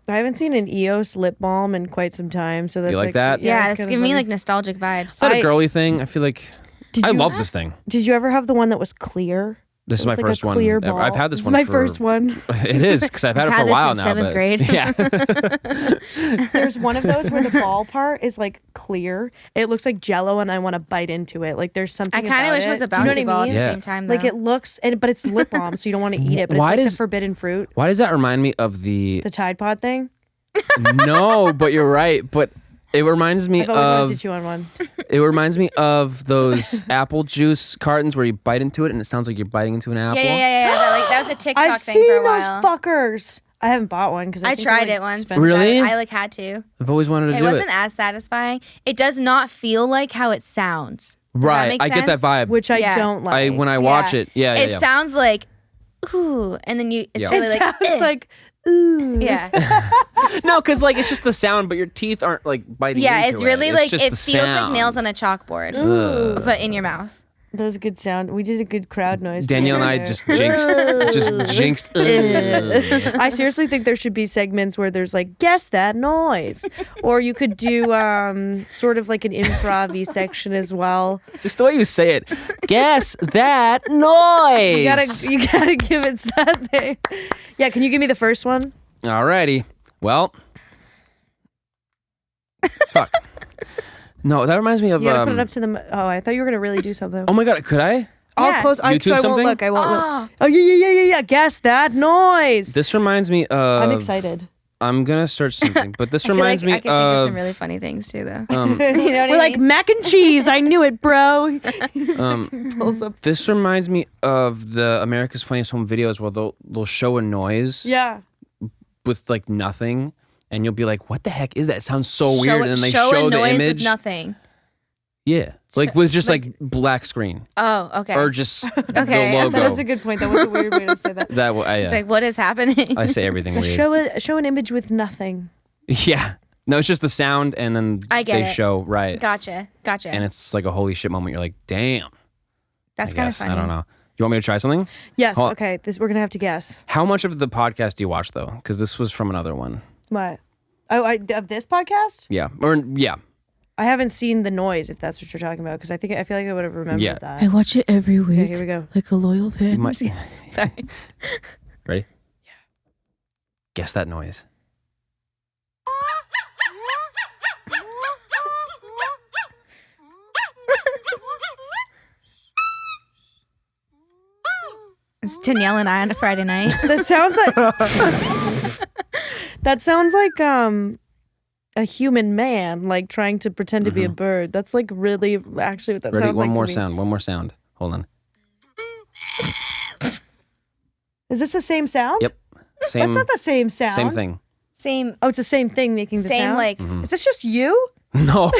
I haven't seen an EOS lip balm in quite some time, so that's like that? Yeah, it's it's kinda giving me funny. like nostalgic vibes. Is that a I- girly thing? I feel like Did I you love have- this thing. Did you ever have the one that was clear? This is It my was like a first one. clear ever. ball. I've had this one. my for, first one. It is because I've had I've it for had a this while since now. 7th but- grade. Yeah. There's one of those where the ball part is like clear. It looks like Jello, and I want to bite into it. Like there's something. I kind of about wish it was a Do you know what I bouncy ball at mean? the Yeah. same time. Like though. it looks, but it's lip balm, so you don't want to eat it. But Why it's like does- the forbidden fruit, Why does that remind me of the? the Tide Pod thing. No, but you're right. But It reminds me I've always wanted to of. chew on one. It reminds me of those apple juice cartons where you bite into it and it sounds like you're biting into an apple. Yeah. That was a TikTok I've thing for seen a those while. fuckers. I haven't bought one because I tried it once. Really? I like had to. I've always wanted to It do it. wasn't as satisfying. It does not feel like how it sounds. Does that Right, make I get that sense? vibe. which I Yeah. don't like. When I watch it, yeah. It sounds like ooh, and then you. It's Yeah. really it like sounds like ooh. yeah, No, because like it's just the sound, but your teeth aren't like biting yeah. into It really It's like just it the feels like sound. nails on a chalkboard, but in your mouth. That was a good sound. We did a good crowd noise. Danielle and I together. just jinxed. I seriously think there should be segments where there's like guess that noise, or you could do sort of like an improv-y section as well. Just the way you say it. Guess that noise. You gotta give it something. Yeah, can you give me the first one? Alrighty. Well. Fuck. No, that reminds me of. You gotta put it up to the. Oh, I thought you were gonna really do something. Oh my god, could I? I'll Yeah. close. I YouTube won't something? look. I won't look. Oh yeah. Guess that noise. This reminds me of. I'm excited. I'm gonna search something, but this reminds I can me think of some of. really funny things too, though. Oh. You know what We're I like mean? mac and cheese. I knew it, bro. Pulls up. This reminds me of the America's Funniest Home Videos where they'll show a noise Yeah. with like nothing, and you'll be like, "What the heck is that? It sounds so Show weird." it- And then they show show a the noise image. with nothing. Yeah, like with just like black screen Oh, okay. or just Okay. the logo. That is a good point. That was a weird way to say that. That It's like, what is happening? I say everything weird. Show an image with nothing. Yeah, no, it's just the sound, and then I get they it. show right, Gotcha. and it's like a holy shit moment. You're like, damn. That's I kind of guess. funny. I don't know. You want me to try something? Yes. Hold- Okay. We're gonna have to guess. How much of the podcast do you watch though? Because this was from another one. What? Oh, of this podcast? Yeah, or yeah. I haven't seen the noise. If that's what you're talking about, because I feel like I would have remembered Yeah. that. watch it every week. Okay, here we go. Like a loyal fan. You might- Sorry. Ready? Yeah. Guess that noise. It's Danielle and I on a Friday night. That sounds like. That sounds like a human man like trying to pretend to be a bird. That's like really actually what that Ready? sounds One like more to me. sound. One more sound. Hold on. Is this the same sound? Yep. Same. That's not the same sound. Same thing. Same, Oh, it's the same thing making the sound. like. Mm-hmm. Is this just you? No.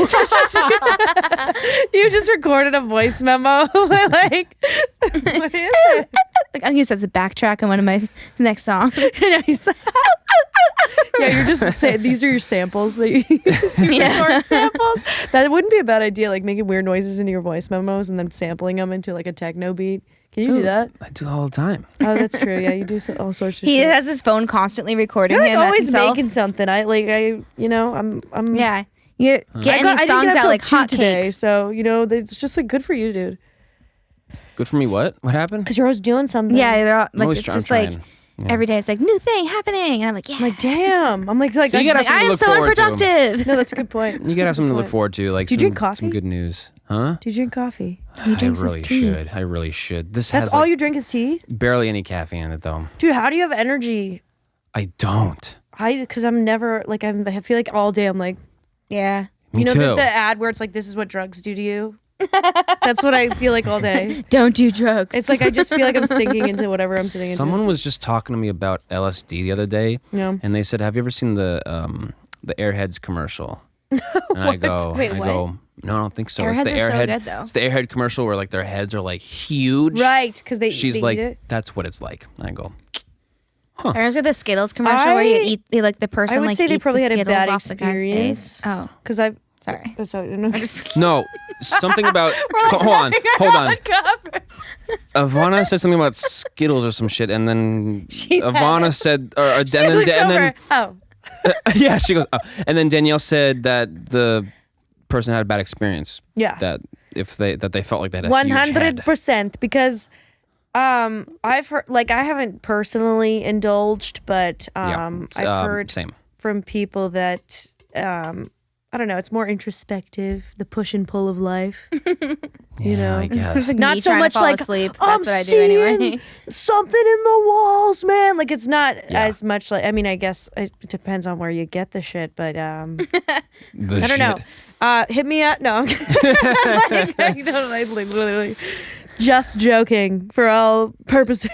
You just recorded a voice memo. Like, what is it? Like I'm used as a backtrack on one of my next songs. And he's like, yeah, you're just saying these are your samples that you use. Your record samples. That wouldn't be a bad idea. Like making weird noises into your voice memos and then sampling them into like a techno beat. Can you do that? I do that all the time. Oh, that's true. Yeah, you do all sorts of He shit. has his phone constantly recording You're like him at always himself. making something. I'm. Yeah, you're I getting didn't these get songs up out till like 2 today, hotcakes. so it's just like good for you, dude. Good for me. What? What happened? Because you're always doing something. Yeah, they're all, I'm like always it's trying- just I'm like trying. Yeah. every day. It's like new thing happening, and I'm like, yeah. I'm like, damn. I'm like You gotta have I something to am look so forward to. unproductive. no, that's a good point. You gotta have something to Good look point. forward to, like Do you some, drink coffee? some good news, huh? Do you drink coffee? He drinks I his really tea. should. I really should. This That's has all like, you drink is tea? barely any caffeine in it though. Dude, how do you have energy? I don't. Because I'm never, like, I feel like all day I'm like, Yeah. Me you know, too. the ad where it's like, this is what drugs do to you? That's what I feel like all day. Don't do drugs. It's like I just feel like I'm sinking into whatever I'm sitting into. Someone was just talking to me about LSD the other day, Yeah. and they said, "Have you ever seen the Airheads commercial?" And I go, Wait, what? no, I don't think so. Airheads it's the are so Airhead. good, though. It's the Airhead commercial where like their heads are like huge. Right, because She's they like, eat it. that's what it's like. And I go, There's the Skittles commercial where you eat like the person would like say they eats probably the had a Skittles bad off the guy's experience. face. Oh, Because I've, sorry. oh, sorry, no. no, something about. So, hold on. Ivana said something about Skittles or some shit, and then Ivana said, and then Oh. yeah, she goes, oh. And then Danielle said that the person had a bad experience. Yeah. That they felt like they had a huge head. 100%, because I've heard, like, I haven't personally indulged, but I've heard same. from people that I don't know. It's more introspective, the push and pull of life. You know, I guess. It's like not me so trying much to fall like asleep. I'm That's what I do anyway. seeing something in the walls, man. Like it's not as much like. I mean, I guess it depends on where you get the shit, but I don't know. Hit me up. No, I'm like, literally just joking for all purposes.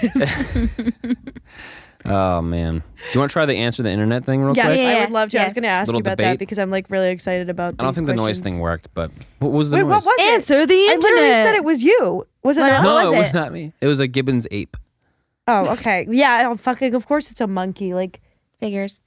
Oh man, do you want to try the answer the internet thing real Yes, quick? I would love to. I was Yes. going to ask Little you about debate. that because I'm like really excited about. I don't think the noise thing worked, but what was the Wait, noise? what was it? Answer the I literally internet. said it was you. Was it What- not? No, What was it was it? not me. It was a Gibbon's ape. Oh, okay. Yeah, fucking. Of course, it's a monkey. Like, Figures.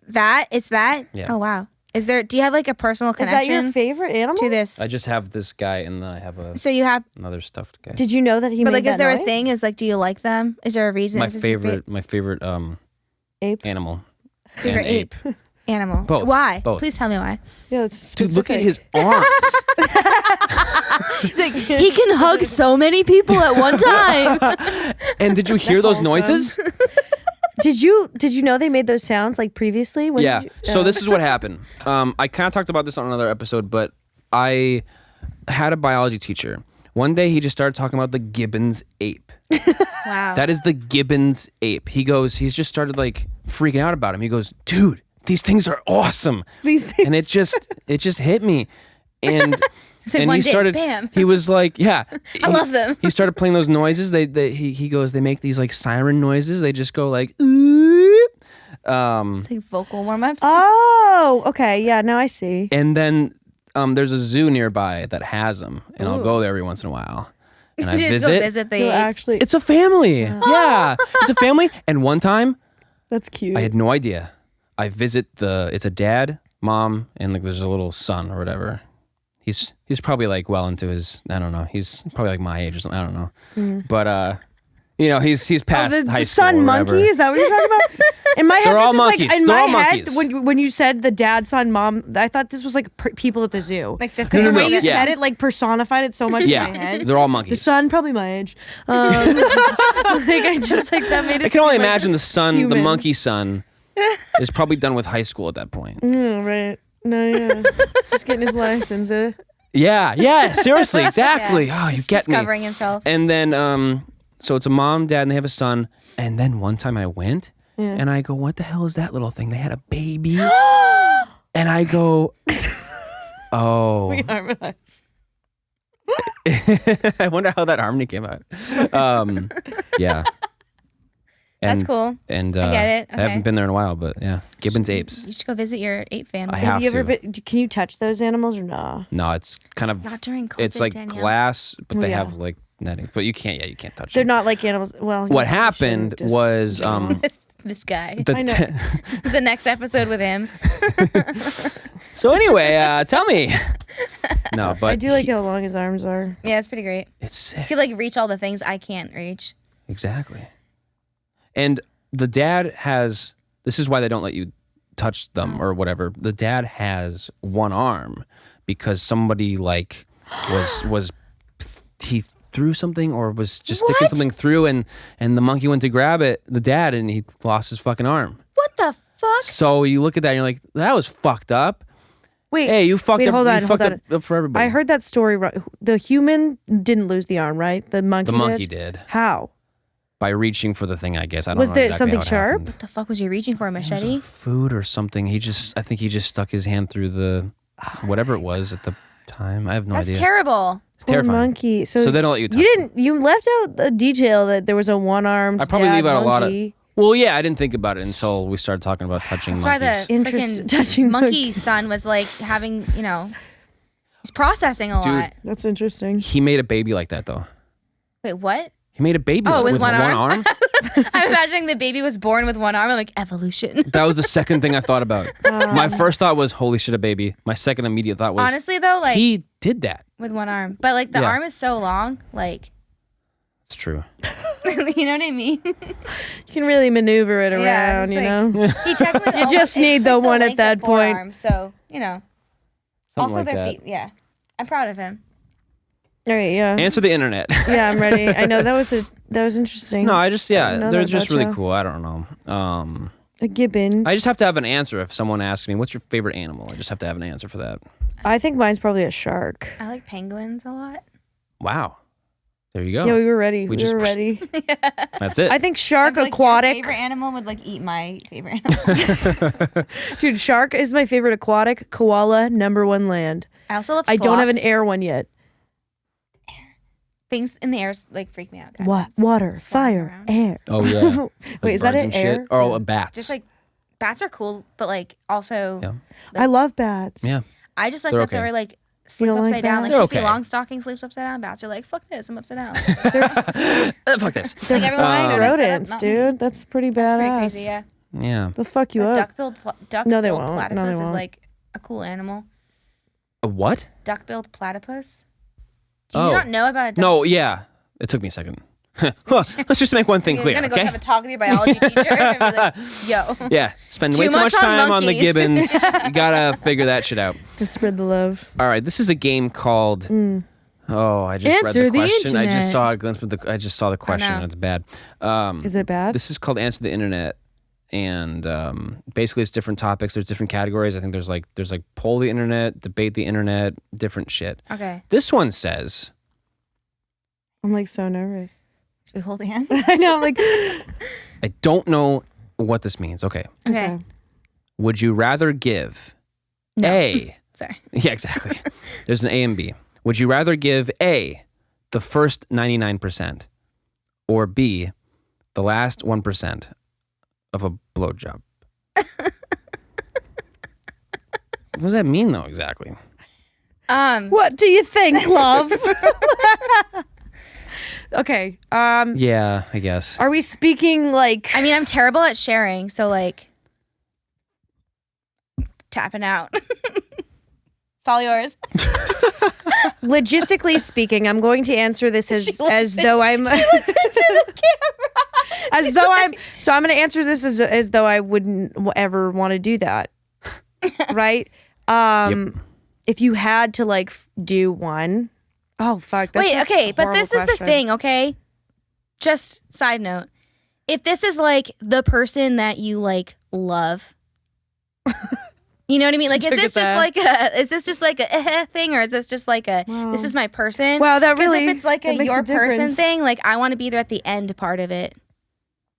That? It's that? Yeah. Oh, wow. Do you have like a personal is that connection your favorite animal? to this? I just have this guy, and then I have So you have, another stuffed guy. Did you know that he but made like, is that there noise? a thing? Is like, do you like them? Is there a reason? my Is this your favorite Ape. animal. favorite and ape animal? Both. Why? Both. Please tell me why. Yeah, it's Dude, look at specific. his arms. It's like, he can hug so many people at one time. And did you hear That's those noises? Did you know they made those sounds like previously? When Yeah. did you- So this is what happened. I kind of talked about this on another episode, but I had a biology teacher. One day he just started talking about the Gibbon's ape. Wow. That is the Gibbon's ape. He's just started like freaking out about him. He goes, dude, these things are awesome. These things. And it just hit me. And It's like and one he day, started bam. he was like, yeah. I love them. He started playing those noises. He goes, they make these like siren noises. They just go like "Oop." It's like vocal warm-ups. Oh, okay. Yeah, now I see. And then there's a zoo nearby that has them, and I'll Ooh. go there every once in a while. And I You just visit. go visit the So apes. actually, It's a family. Yeah, it's a family. And one time, that's cute. I had no idea. I visit it's a dad, mom, and like there's a little son or whatever. He's probably like well into his, I don't know. He's probably like my age or something. I don't know. But you know, he's past the high school. son or monkey? whatever. Is that what you're talking about? In my head, They're this all is monkeys. like in They're my all head monkeys. when you said the dad, son, mom. I thought this was like people at the zoo. Like the Because the way you Yeah. said it like personified it so much Yeah, in my head. they're all The monkeys. son, probably my age. Like I just like that made it. I can only seem like imagine the son, the humans. monkey son, is probably done with high school at that point. Right. No, yeah. Just getting his license. Yeah, seriously, exactly. Yeah. Oh, you Just get me. discovering himself. And then, so it's a mom, dad, and they have a son. And then one time I went, and I go, what the hell is that little thing? They had a baby. And I go, oh. I wonder how that harmony came out. Yeah. That's And- cool. And I get it. I Okay. haven't been there in a while, but yeah. Gibbon's apes. You should go visit your ape fan. I have Have you ever to. can you touch those animals or nah? No, it's kind of, Not during COVID, it's like Danielle. glass, but Oh, they yeah. have like netting. But you can't touch They're them. not like animals. Well, yeah, What you happened shouldn't just- was This guy. the I know. It's the next episode with him. So anyway, tell me. No, but I do like how long his arms are. Yeah, it's pretty great. it's sick. He could like reach all the things I can't reach. Exactly. And the dad has, this is why they don't let you touch them or whatever. The dad has one arm because somebody like was he threw something or was just sticking What? something through and the monkey went to grab it, the dad, and he lost his fucking arm. What the fuck? So you look at that and you're like, that was fucked up. Wait, Hey, you fucked wait, up. hold on, you hold fucked on. up for everybody. I heard that story. The human didn't lose the arm, right? The monkey. the monkey did How? by reaching for the thing. I guess I don't Was know there exactly something how it sharp? happened. What the fuck was he reaching for? A It was machete? food or something. I think he just stuck his hand through the whatever it was at the time. I have no That's idea. terrible. It's Poor terrifying. monkey. So they don't let you touch You them. didn't. You left out the detail that there was a one-armed. I probably dad leave out a lot of. monkey. Well, yeah, I didn't think about it until we started talking about touching That's why monkeys. the Interest- freaking touching monkey monkeys. son was like having, he's processing a Dude. lot. That's interesting. He made a baby like that though. Wait, what? He made a baby Oh, with with one one arm? arm. I'm imagining the baby was born with one arm. I'm like, evolution. That was the second thing I thought about. My first thought was, holy shit, a baby. My second immediate thought was, Honestly, though, like he did that. with one arm, but like the Yeah. arm is so long, like It's true. you know what I mean? You can really maneuver it Yeah, around. it's You like- know. He technically You almost- just need it's the like one at length that of point. forearm, so Something also like their that. feet. Yeah, I'm proud of him. All right. Yeah. Answer the internet. Yeah, I'm ready. I know that was interesting. No, I just I didn't know they're that just about really you. cool. I don't know. A gibbons. I just have to have an answer if someone asks me, what's your favorite animal? I just have to have an answer for that. I think mine's probably a shark. I like penguins a lot. Wow. There you go. Yeah, we were ready. We We just- were ready. That's it. I think shark, I feel like aquatic. Your favorite animal would like eat my favorite animal. Dude, shark is my favorite aquatic. Koala, #1 land. I also love I don't have an sloths. air one yet. Things in the air like freak me out. Water, Just flying fire, around. air. Oh, yeah. Wait, Like is that birds an and air? shit? Or bats. Just like bats are cool, but like also Yeah. I love bats. Yeah. I just like They're that okay. they're like sleep don't like upside down. that? Like They're Sophia okay. Longstocking sleeps upside down. Bats are like, fuck this, I'm upside down. Fuck this. Like everyone's Flying like, rodents, not me. dude. That's pretty badass. That's pretty crazy, yeah. Yeah. They'll fuck you A up. duck-billed No, they won't. No, they platypus is won't. like a cool animal. A what? Duck-billed platypus. Do you Oh. not know about a duck? No, yeah. It took me a second. Well, let's just make one thing You're clear, gonna go okay? have a talk with your biology teacher and be like, yo. Yeah, spend Too way too much much on time on the monkeys. gibbons. You gotta figure that shit out. To spread the love. All right, this is a game called. Oh, I just Answer read the the question. I just internet. saw a glimpse of the. I just saw the question. know. And it's bad. Is it bad? This is called Answer the Internet, and basically it's different topics. There's different categories. I think there's like poll the internet, debate the internet, different shit. Okay. This one says, I'm like so nervous. Should we hold hands? I know. I'm like, I don't know what this means. Okay, Okay. would you rather give A? Sorry. Yeah, exactly. There's an A and B. Would you rather give A, the first 99%, or B, the last 1% of a blowjob? What does that mean, though, exactly? what do you think, love? Okay. Yeah, I guess. Are we speaking like? I mean, I'm terrible at sharing, so like tapping out. It's all yours. Logistically speaking, I'm going to answer this as listened- though I'm Listen to the camera. as though I'm. So I'm going to answer this as though I wouldn't ever want to do that, right? If you had to like do one, oh fuck. That's Wait, such a okay, but horrible this is the question. thing, okay? Just side note. If this is like the person that you like love, you know what I mean? Like, is took this it just back. like a thing, or is this just like a this is my person? Wow, that Because really. if it's like that a makes your person difference. thing, like I want to be there at the end part of it,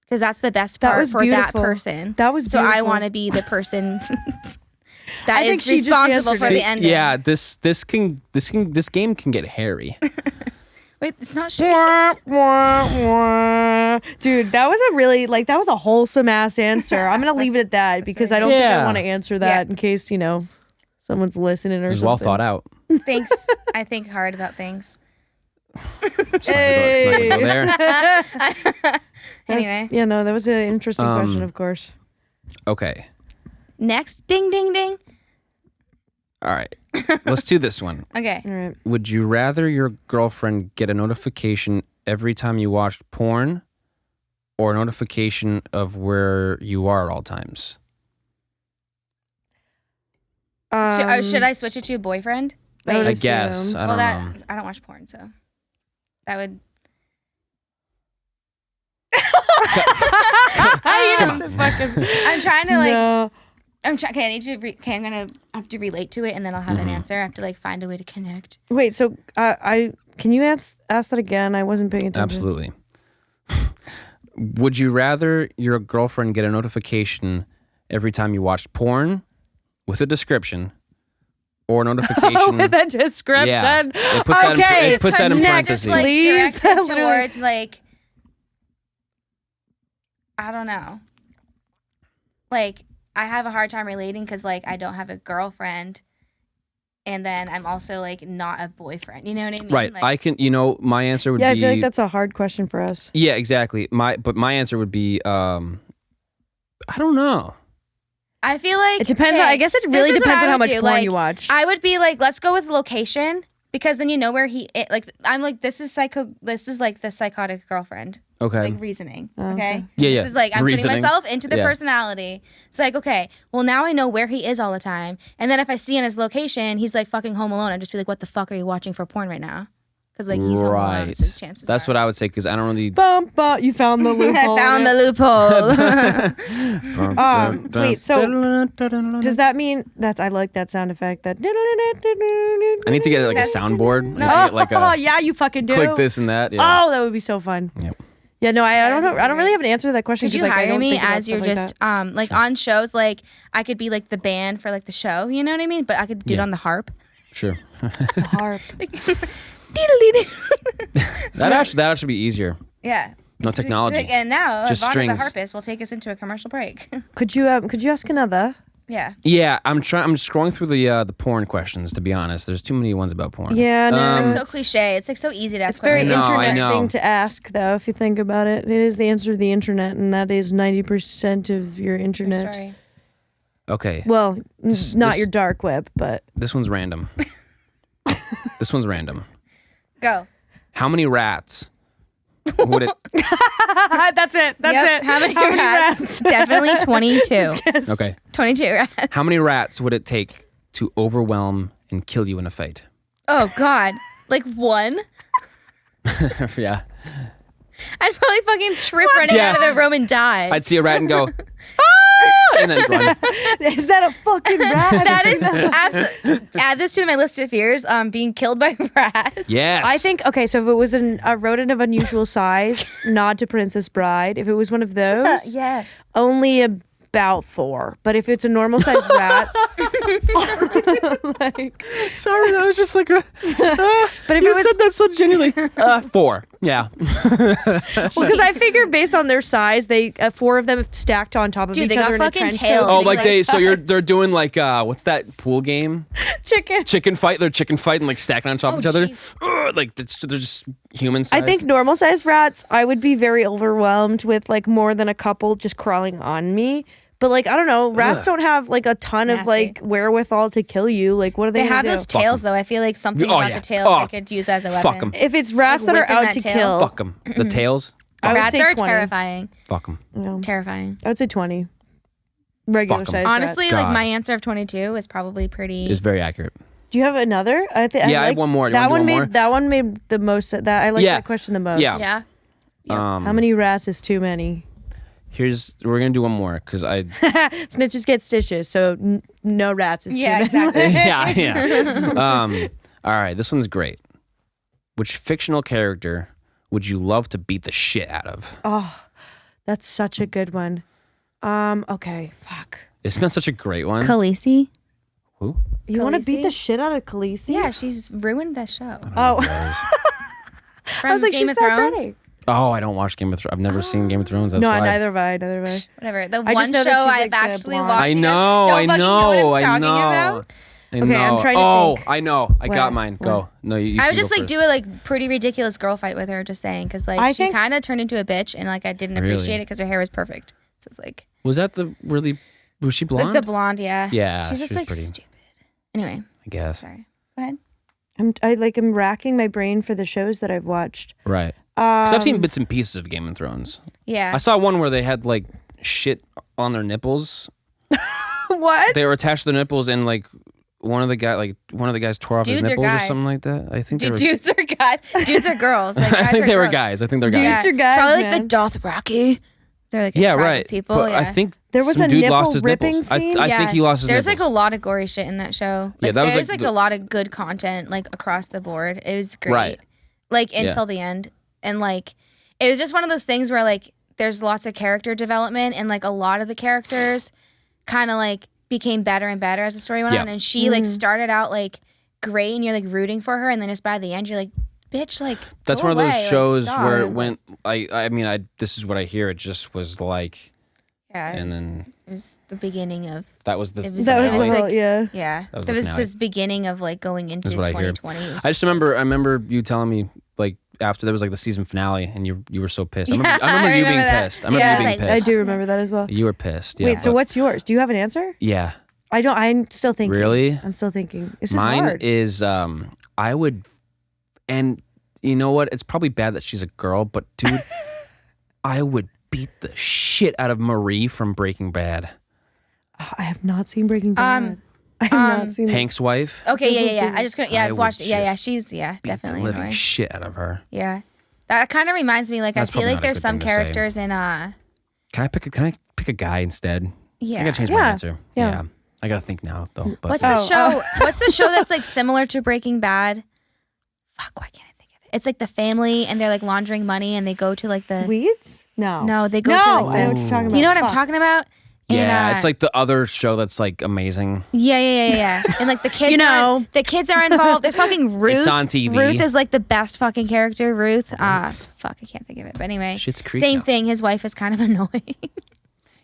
because that's the best That part was for that beautiful. person. That was so I beautiful. want to be the person that I think is she just responsible answered for it. the ending. Yeah, this game can get hairy. Wait, it's not shit. Wah, wah, wah. Dude, that was a really that was a wholesome ass answer. I'm gonna leave it at that because I don't think I Yeah. want to answer that in case someone's listening or It was something. well thought out. Thanks. I think hard about things. It's not gonna go there. Anyway, Yeah, no, that was an interesting question, Um, of course. Okay. next, ding, ding, ding. All right. Let's do this one. Okay. All right. Would you rather your girlfriend get a notification every time you watched porn or a notification of where you are at all times? Should I switch it to a boyfriend? I would I assume. guess. I well, don't know. I don't watch porn, so that would. I'm trying to like. No. Okay, I need to. I'm gonna have to relate to it, and then I'll have an answer. I have to like find a way to connect. Wait, so can you ask that again? I wasn't paying attention. Absolutely. Would you rather your girlfriend get a notification every time you watched porn with a description or a notification? With a description. Yeah. It puts that in, Okay, it puts that in next, parentheses. Like please. directed Literally. towards like. I don't know. Like I have a hard time relating because like I don't have a girlfriend, and then I'm also like not a boyfriend. You know what I mean? Right. Like, I can, my answer would Yeah, I be. feel like that's a hard question for us. Yeah, exactly. My answer would be, I don't know. I feel like It depends. okay, I guess it this really is what depends I on how would much do. porn Like, you watch. I would be like, let's go with location because then you know where like I'm like this is like the psychotic girlfriend. Okay. Like reasoning. Oh, Okay. okay. Yeah, yeah. This is like I'm Reasoning. putting myself into the Yeah. personality. It's like, okay, well now I know where he is all the time. And then if I see in his location, he's like fucking home alone, I'd just be like, what the fuck are you watching for porn right now? because like he's home alone, so his chances That's are. what I would say because I don't really. Bum, bum. You found the loophole. I found the loophole. Wait, so does that mean that I like that sound effect? That I need to get like a soundboard. I need to get, like oh a yeah, you fucking do. click this and that. Yeah. Oh, that would be so fun. Yep. Yeah, no, I don't know. I don't really have an answer to that question. Could you 'cause, like, I hire don't me think about as you're stuff like just that. like on shows? Like I could be like the band for like the show. You know what I mean? But I could do it Yeah. on the harp. Sure. harp? That actually be easier. Yeah. No technology. And now Just Avanah the strings. harpist will take us into a commercial break. Could you ask another? Yeah. Yeah, I'm scrolling through the porn questions. To be honest, there's too many ones about porn. Yeah, no. It's like so cliche. It's like so easy to ask It's very questions. I internet know. thing to ask, though. If you think about it, it is the answer to the internet, and that is 90% of your internet. Sorry. Okay. Well, not this- your dark web, but This one's random. This one's random. Go. How many rats would it? that's it. That's Yep. it. How many rats? Definitely 22. Okay. 22 rats. How many rats would it take to overwhelm and kill you in a fight? Oh God. Like one? Yeah. I'd probably fucking trip running Yeah. out of the room and die. I'd see a rat and go, ah! And then run. Is that a fucking rat? That is absolutely. Add this to my list of fears. Being killed by rats. Yes. I think, okay, so if it was a rodent of unusual size, nod to Princess Bride. If it was one of those, Yes. only about 4. But if it's a normal sized rat, like, Sorry, that was just like a. but if You it was, said that so genuinely. 4. Yeah. because I figured based on their size, they 4 of them stacked on top of Dude, each they got other in a fucking trench tails. coat. Oh, They like like they. So they're doing like what's that pool game? chicken. Chicken fight. They're chicken fighting like stacking on top of each other. jeez. Ugh, like they're just human size. I think normal sized rats, I would be very overwhelmed with like more than a couple just crawling on me. But like I don't know, rats don't have like a ton of nasty. like wherewithal to kill you. Like what are they They gonna have do? those tails though. I feel like something Oh, about yeah. the tails Oh, they could use as a weapon. fuck 'em. If it's rats Like that are whipping out that to tail. kill, Fuck them. The tails. I would Rats say are 20. terrifying. Fuck them. Yeah. Terrifying. I would say 20. Regular Fuck 'em. size. Honestly, rats. like God. my answer of 22 is probably pretty. It's very accurate. Do you have another? I think Yeah, I have one more. You That wanna do one one made more? that one made the most. That I like Yeah. that question the most. Yeah. Yeah. How many rats is too many? We're gonna do one more because I. Snitches get stitches, so no rats is Yeah, too many. exactly. yeah. All right, this one's great. Which fictional character would you love to beat the shit out of? Oh, that's such a good one. Okay, fuck. Isn't that such a great one? Khaleesi? Who? You want to beat Khaleesi? the shit out of Khaleesi? Yeah, she's ruined the show. Oh, From I was like, Game she's of that Thrones. pretty. Oh, I don't watch Game of Thrones. I've never seen Game of Thrones. That's No, why. neither have I. Neither have I. Whatever. The I one just show know that she's, I've like, the actually blonde. watched. I know. Don't I fucking know. know what I I'm talking know. about. I Okay, I'm know. trying to Oh, think. I know. I got What? mine. Go. No, you. I you would just go like first. do a like pretty ridiculous girl fight with her, just saying, because like I she think- kind of turned into a bitch, and like I didn't Really? appreciate it because her hair was perfect. So it's like Was that the really? Was she blonde? like the blonde, yeah. Yeah, she's just she was like pretty. stupid. Anyway, I guess. sorry. Go ahead. I'm racking my brain for the shows that I've watched. Right. Because I've seen bits and pieces of Game of Thrones. Yeah. I saw one where they had like shit on their nipples. What? They were attached to their nipples, and like one of the guys tore off his Dudes or nipples or guys? something like that. I think they were. Dudes are guys. Dudes are girls. Like, guys I think are they were girls. guys. I think they're Dudes guys. are guys, It's probably like man. the Dothraki. They're like a Yeah, tribe of right. people. But yeah. I think There was some a dude nipple lost his ripping nipples. scene? I think he lost his There's nipples. like a lot of gory shit in that show. Yeah, Like, that was, there's like, like a lot of good content like across the board. It was great. Right. Like until the end. And like it was just one of those things where like there's lots of character development and like a lot of the characters kind of like became better and better as the story went Yeah. on. And she like started out like great and you're like rooting for her and then just by the end you're like, bitch, like That's go one of those away, like, shows stop. where it went. I mean, this is what I hear. It just was like, Yeah, and then it was the beginning of that was the. It was- That was it was the like- whole, yeah. yeah. That was There the was finale. this beginning of like going into That's what I hear. 2020. It was I just remember you telling me like after there was like the season finale, and you were so pissed. I remember you being remember that. pissed. I remember Yeah. you being Like, I pissed. do remember that as well. You were pissed. Yeah, Wait, so but- what's yours? Do you have an answer? Yeah, I don't. I'm still thinking. Really? I'm still thinking. This is mine hard. is I would, and you know what? It's probably bad that she's a girl, but dude, I would beat the shit out of Marie from Breaking Bad. I have not seen Breaking Bad. I have not seen Hank's wife. Okay, yeah. I just couldn't. Yeah, I I've would watched it. Yeah, just she's Beat the definitely living annoying. shit out of her. Yeah, that kind of reminds me. Like That's I feel probably like not a there's good some thing to say. characters in Can I pick a guy instead? Yeah. I gotta change my Yeah. answer. Yeah. I gotta think now though. But What's the show? What's the show that's like similar to Breaking Bad? Fuck, why can't I think of it? It's like the family and they're like laundering money and they go to like the Weeds? No, they go no, to I like know what you're talking about. you know what I'm Fuck. talking about? yeah, And, it's like the other show that's like amazing. Yeah. And like the kids, the kids are involved. There's fucking Ruth. It's on TV. Ruth is like the best fucking character. Ruth. Fuck, I can't think of it. But anyway, Shit's Creek same now. thing. His wife is kind of annoying.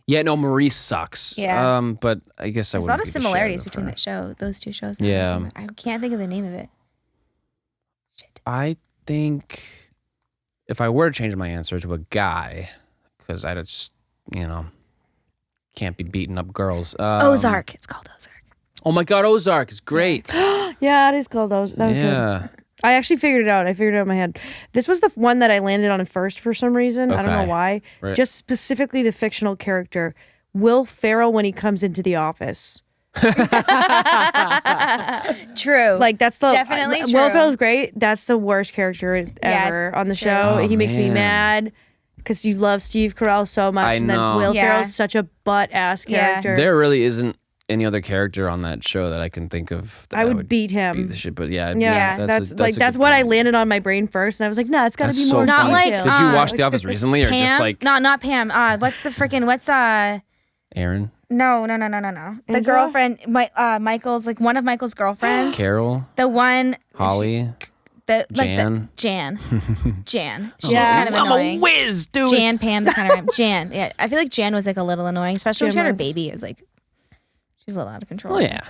Yeah, no, Marie sucks. Yeah. But I guess There's a lot of similarities between that. those two shows. Yeah. I can't think of the name of it. Shit. I think if I were to change my answer to a guy, because I just, can't be beating up girls. Ozark. It's called Ozark. Oh my God, Ozark is great. Yeah, it is called those. That was good. Yeah. I actually figured it out. I figured it out in my head. This was the one that I landed on first for some reason. I don't know Okay. why. Right. Just specifically the fictional character, Will Ferrell, when he comes into the office. True. Like that's the Definitely Will true. Ferrell's great. That's the worst character ever on the true. show. Oh, He makes me man. mad because you love Steve Carell so much, I and then know. Will Yeah. Ferrell's such a butt ass Yeah. character. There really isn't any other character on that show that I can think of. That I would beat him. beat the shit, but yeah, Yeah, that's a that's good what I point. landed on my brain first, and I was like, nah, it's got to That's be so more. Not funny. like, detailed. Did you watch The Office recently, or Pam? just like No, not Pam. What's Aaron, No. The Angela? girlfriend, Michael's like one of Michael's girlfriends. Carol, The one, Holly? Jan? Jan. Jan. She's Yeah. kind of I'm annoying. a whiz, dude. Jan, Pam, the kind of Jan. Yeah, I feel like Jan was like a little annoying, especially when she Jan had her was. baby. It was like she's a little out of control. Oh yeah.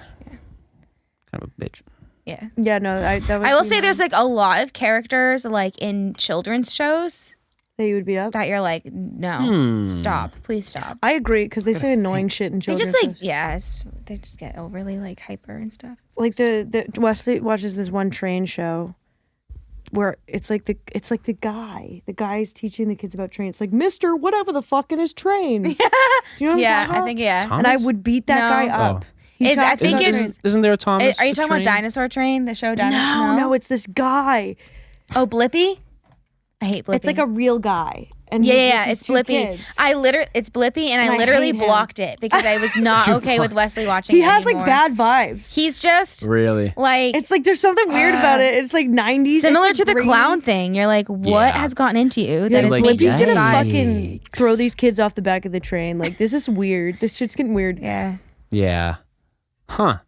Kind of a bitch. Yeah. Yeah, no, that would I will be say mine. there's like a lot of characters like in children's shows that you would beat up. that you're like, no, stop, please stop. I agree because they say annoying shit in They children's just like, shows. they just get overly like hyper and stuff. It's Like the Wesley watches this one train show where it's like the guy's teaching the kids about trains. It's like Mr. Whatever the fuck in his trains. Do you know what yeah, I'm talking I about? think yeah. Thomas? And I would beat that No. guy up. He I talks think about it's- trains. Isn't there a Thomas? Are you the talking about Train? Dinosaur Train, the show Dinosaur? No, it's this guy. Oh, Blippy. I hate Blippy. It's like a real guy. And Yeah, he's yeah, with it's these two Blippy. kids. It's Blippy, and I And I literally hate him. blocked it because I was not okay with Wesley watching He it has anymore. like bad vibes. He's just Really? like It's like there's something weird about it. It's like 90s. similar it's to like the grainy. clown thing. You're like, what Yeah. has gotten into you Yeah, that has like, made you Blippy's gonna decide? fucking throw these kids off the back of the train. Like this is weird. This shit's getting weird. Yeah. Yeah. Huh.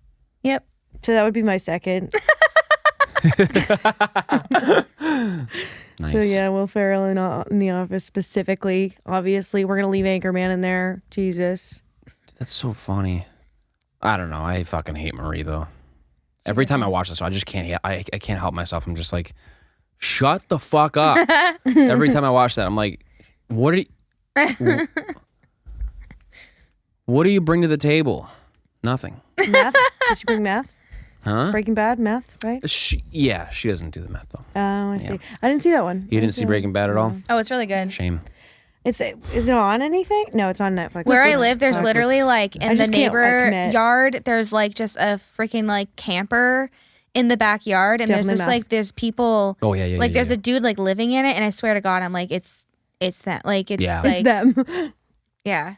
Yep. So that would be my second. Nice. So yeah, Will Ferrell in The Office specifically. Obviously, we're gonna leave Anchorman in there. Jesus. That's so funny. I don't know. I fucking hate Marie though. Every time I watch this, I just can't. I can't help myself. I'm just like, shut the fuck up. Every time I watch that, I'm like, what do you bring to the table? Nothing. Math? Did you bring math? Huh? Breaking Bad, math, right? She doesn't do the math though. Oh, I see. I didn't see that one. You didn't see Breaking Bad at all? Oh, it's really good. Shame. Is it on anything? No, it's on Netflix. Where I It's live, there's Netflix. literally like I in the just can't, like, neighbor commit. yard, there's like just a freaking like camper in the backyard, and Definitely there's just math. like there's people. Oh yeah. Like there's yeah. a dude like living in it, and I swear to God, I'm like it's that like it's Yeah. like It's them. yeah.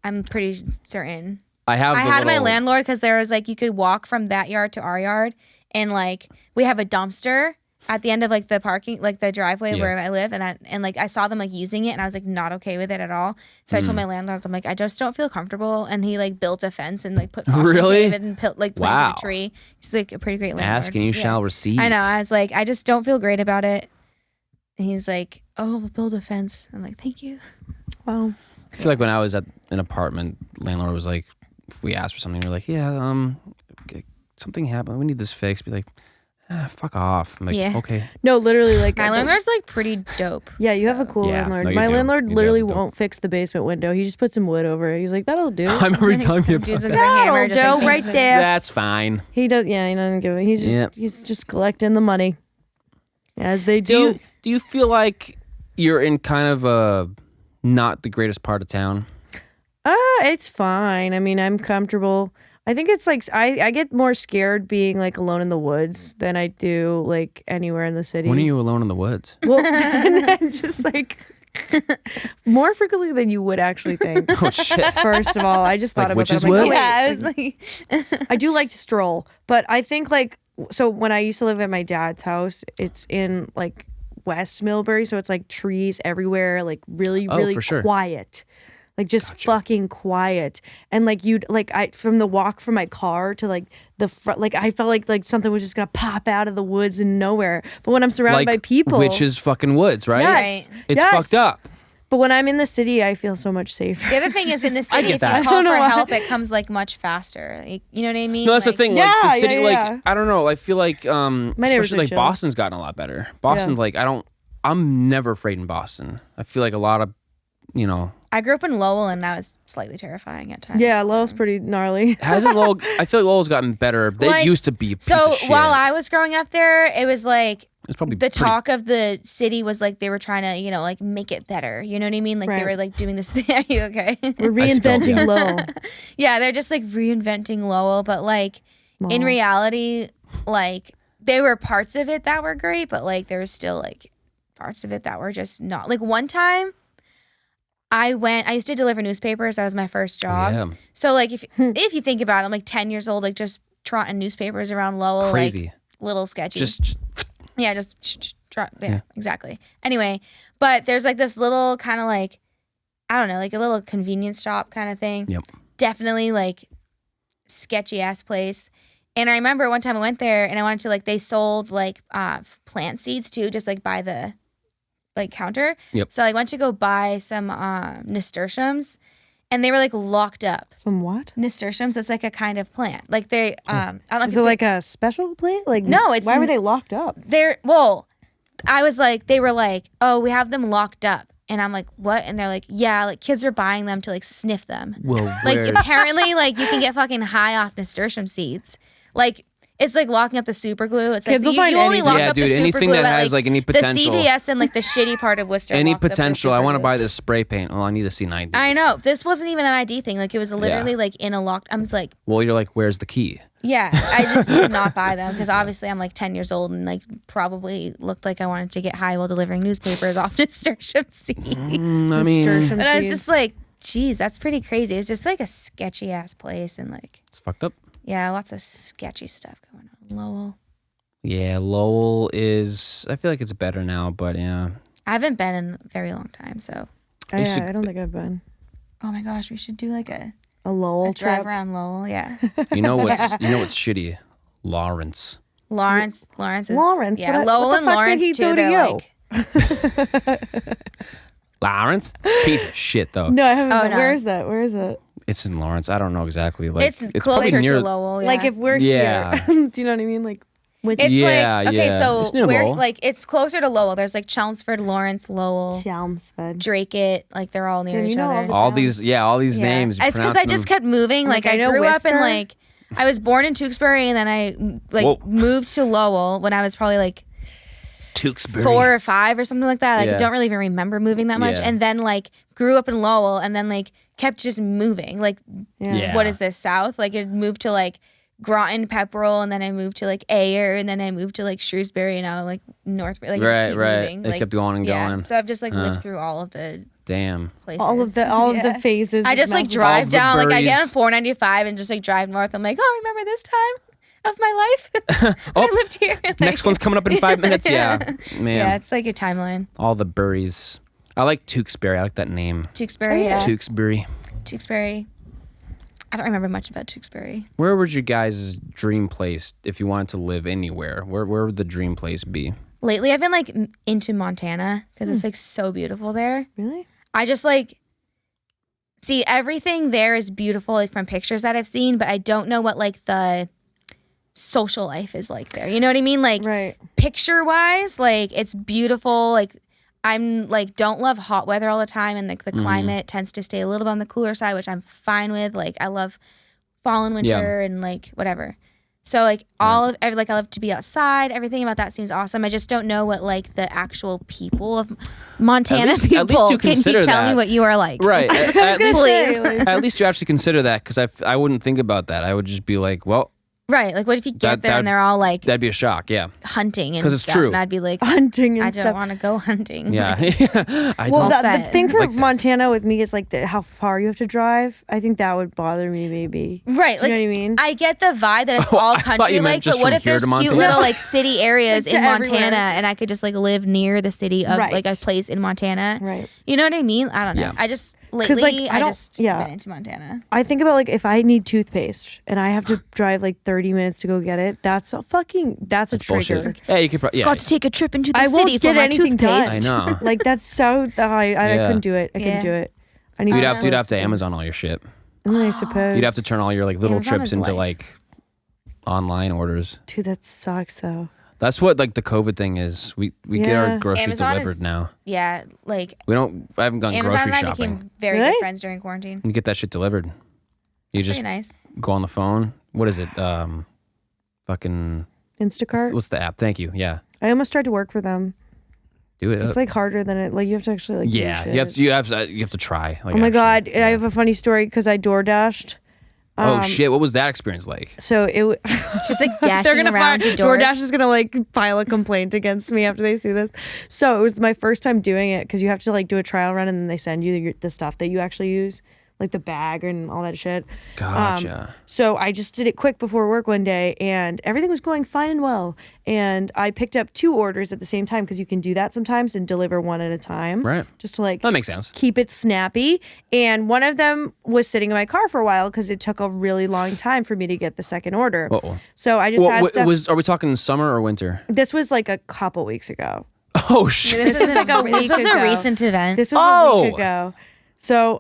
I'm pretty certain. I have. I the had my little- landlord because there was like you could walk from that yard to our yard, and like we have a dumpster at the end of like the parking, like the driveway Yeah. where I live, and like I saw them like using it, and I was like not okay with it at all. So I told my landlord, I'm like, I just don't feel comfortable, and he like built a fence and like put caution Really? tape and like planted Wow. a tree. He's like a pretty great landlord. Ask and you Yeah. shall receive. I know. I was like, I just don't feel great about it. And he's like, oh, we'll build a fence. I'm like, thank you. Wow. I feel like when I was at an apartment, landlord was like, if we asked for something, you're like, yeah, something happened. We need this fixed. Be like, fuck off. I'm like, Yeah. okay. No, literally, like My landlord's like pretty dope. Yeah, you have a so- cool Yeah, landlord. no, you My do. landlord You do literally have a dope- won't fix the basement window. He just puts some wood over it. He's like, that'll do. I remember And telling some you about dudes with that. their hammer That'll just, like, do right bang, there. That's fine. He does. Yeah, he doesn't give it. He's just Yep. he's just collecting the money, as they do. Do you feel like you're in kind of a not the greatest part of town? It's fine. I mean, I'm comfortable. I think it's like I get more scared being like alone in the woods than I do like anywhere in the city. When are you alone in the woods? Well, and then just like more frequently than you would actually think. Oh shit! First of all, I just thought Like about witches' that. I'm like, woods? oh, Yeah, wait. I was like, I do like to stroll, but I think like so when I used to live at my dad's house, it's in like West Millbury, so it's like trees everywhere, like really for sure. quiet. Like just fucking quiet. And like you'd like I from the walk from my car to like the front, like I felt like something was just gonna pop out of the woods and nowhere. But when I'm surrounded by people, witches' fucking woods, right? Yes. Right. It's Yes. fucked up. But when I'm in the city, I feel so much safer. the other thing is in the city, get if that. you I call don't know for why. help, it comes like much faster. Like, you know what I mean? No, that's Like, the thing. Yeah, Like the yeah, city, yeah, like yeah. I don't know. I feel like neighbors especially are like chill. Boston's gotten a lot better. Boston's like I'm never afraid in Boston. I feel like a lot of, I grew up in Lowell, and that was slightly terrifying at times. Yeah, Lowell's pretty gnarly. hasn't Lowell. I feel like Lowell's gotten better. They Like, used to be a piece So of shit. while I was growing up there, it was like it's probably the pretty- talk of the city was like they were trying to, like make it better. You know what I mean? Like they Right. were like doing this thing. Are you okay? We're I spelled, reinventing yeah. Lowell. Yeah, they're just like reinventing Lowell, but like in reality, like there were parts of it that were great, but like there was still like parts of it that were just not. Like one time I used to deliver newspapers. That was my first job. Yeah, So like if you think about it, I'm like 10 years old, like just trotting newspapers around Lowell, crazy. like little sketchy. Just Yeah, just yeah, exactly. Anyway, but there's like this little kind of like, I don't know, like a little convenience shop kind of thing. Yep. Definitely like sketchy ass place. And I remember one time I went there and I wanted to like, they sold like plant seeds too, just like by the like counter. Yep. So I went to go buy some nasturtiums and they were like locked up. Some what? Nasturtiums, it's like a kind of plant. Like they, I don't know if Is you it like a special plant? Like No, it's why were they locked up? I was like, they were like, oh, we have them locked up. And I'm like, what? And they're like, yeah, like kids are buying them to like sniff them. well, Like where's- apparently like you can get fucking high off nasturtium seeds. Like it's like locking up the super glue. It's Kids like will find you only anything. lock Yeah, up dude, the super anything glue that at, has, like, any the potential. CVS and like the shitty part of Worcester. any locks up the potential. I super want to glue. buy this spray paint. Well, I need to see 90. I know. This wasn't even an ID thing. Like it was literally like in a locked. I'm just like, Well, you're like, where's the key? yeah, I just did not buy them because obviously I'm like 10 years old and like probably looked like I wanted to get high while delivering newspapers off nasturtium seeds. I mean, Nasturtium But I was seeds. just like, geez, that's pretty crazy. It's just like a sketchy ass place and like, it's fucked up. yeah, lots of sketchy stuff going on. Lowell. Yeah, Lowell is. I feel like it's better now, but yeah. I haven't been in a very long time, so. I, used to- I don't think I've been. Oh my gosh, we should do like a Lowell drive trip. around Lowell. Yeah. You know what's shitty? Lawrence. Lawrence is. Lawrence, Yeah, what Lowell the and fuck did Lawrence he too. do to They're you? like. Lawrence? Piece of shit though. No, I haven't. Oh, been. no. Where is that? Where is it? It's in Lawrence. I don't know exactly. Like It's probably closer near. to Lowell. Yeah. Like if we're Yeah. here. Do you know what I mean? Like which It's Yeah, like okay, yeah. so It's near where Lowell. like it's closer to Lowell. There's like Chelmsford, Lawrence, Lowell, Chelmsford. Drake, like they're all near Dude, you each know other. all all these these Yeah. names. you It's because pronounce I just them- kept moving. Like Like, I I know grew up in Worcester. like I was born in Tewksbury and then I like Whoa. moved to Lowell when I was probably like Tewksbury. 4 or 5 or something like that. Like, Yeah. I don't really even remember moving that much. Yeah. And then like grew up in Lowell and then like kept just moving. Like Yeah. what is this, south? Like it moved to like Groton, Pepperell, and then I moved to like Ayer, and then I moved to like Shrewsbury, and now like Northbury. Like I just Right, keep right. moving. It Like, kept going and yeah. going. So I've just like lived Huh. through all of the Damn. places. All of the phases. I of just like Massachusetts. drive the down. Like I get on birdies. 495 and just like drive north. I'm like, oh, remember this time of my life? Oh, I lived here. Like, Next one's coming up in 5 minutes. Yeah, man. Yeah, it's like your timeline. All the Burries. I like Tewksbury. I like that name. Tewksbury, yeah. Tewksbury. Tewksbury. I don't remember much about Tewksbury. Where would your guys' dream place if you wanted to live anywhere? Where would the dream place be? Lately, I've been like into Montana because it's like so beautiful there. Really? I just like see everything there is beautiful, like from pictures that I've seen, but I don't know what like the social life is like there. You know what I mean? Like Right. picture wise, like it's beautiful. Like I'm like don't love hot weather all the time, and like the climate tends to stay a little bit on the cooler side, which I'm fine with. Like I love fall and winter and like whatever. So like I love to be outside. Everything about that seems awesome. I just don't know what like the actual people of Montana At least people you can you consider tell me that. what you are like. Right. Please. At least you actually consider that, because I wouldn't think about that. I would just be like, well, Right. Like what if you get there and they're all like that'd be a shock. Yeah. hunting and 'Cause it's stuff, true. and I'd be like, Hunting and I stuff. don't want to go hunting. Yeah. I Well, don't. the thing for Like that. Montana with me is like how far you have to drive. I think that would bother me maybe. Right. Like You know what I mean? I get the vibe that it's Oh, all I thought country you meant like, just but what from if there's here to cute Montana? little like city areas Like, in to Montana everywhere. and I could just like live near the city of Right. like a place in Montana? Right. You know what I mean? I don't know. Yeah. I just lately like, I don't- just yeah. been into Montana. I think about like if I need toothpaste and I have to drive like 30 minutes to go get it, that's a trigger. Bullshit. Yeah, you could probably. Yeah. Got to take a trip into the I won't city for get my anything toothpaste. done. I know. Like that's so I Yeah. couldn't do it. I Yeah. couldn't do it. I need You'd to have close to things. Amazon all your shit. I suppose. You'd have to turn all your like little Amazon trips is into life. like online orders. Dude, that sucks though. That's what like the COVID thing is. We get our Yeah. groceries Amazon delivered is- now. Yeah, like I haven't gone Amazon grocery and I shopping. became very Really? good friends during quarantine. You get that shit delivered. You just Pretty nice. go on the phone. What is it? Fucking Instacart. what's the app? Thank you. Yeah. I almost tried to work for them. Do it. It's like harder than it. Like you have to actually like. do yeah. shit. You have to try. Like, Oh my actually. god! Yeah. I have a funny story because I door dashed. Oh shit! What was that experience like? So it. Just like They're dashing gonna around to doors. DoorDash is gonna like file a complaint against me after they see this. So it was my first time doing it because you have to like do a trial run and then they send you the stuff that you actually use, like the bag and all that shit. Gotcha. So I just did it quick before work one day and everything was going fine and well. And I picked up 2 orders at the same time because you can do that sometimes and deliver one at a time. Right. Just to like That makes sense. keep it snappy. And one of them was sitting in my car for a while because it took a really long time for me to get the second order. Uh-oh. So I just had stuff. Are we talking summer or winter? This was like a couple weeks ago. Oh shit! This was like a this week was a ago. recent event. This was a Oh! week ago. So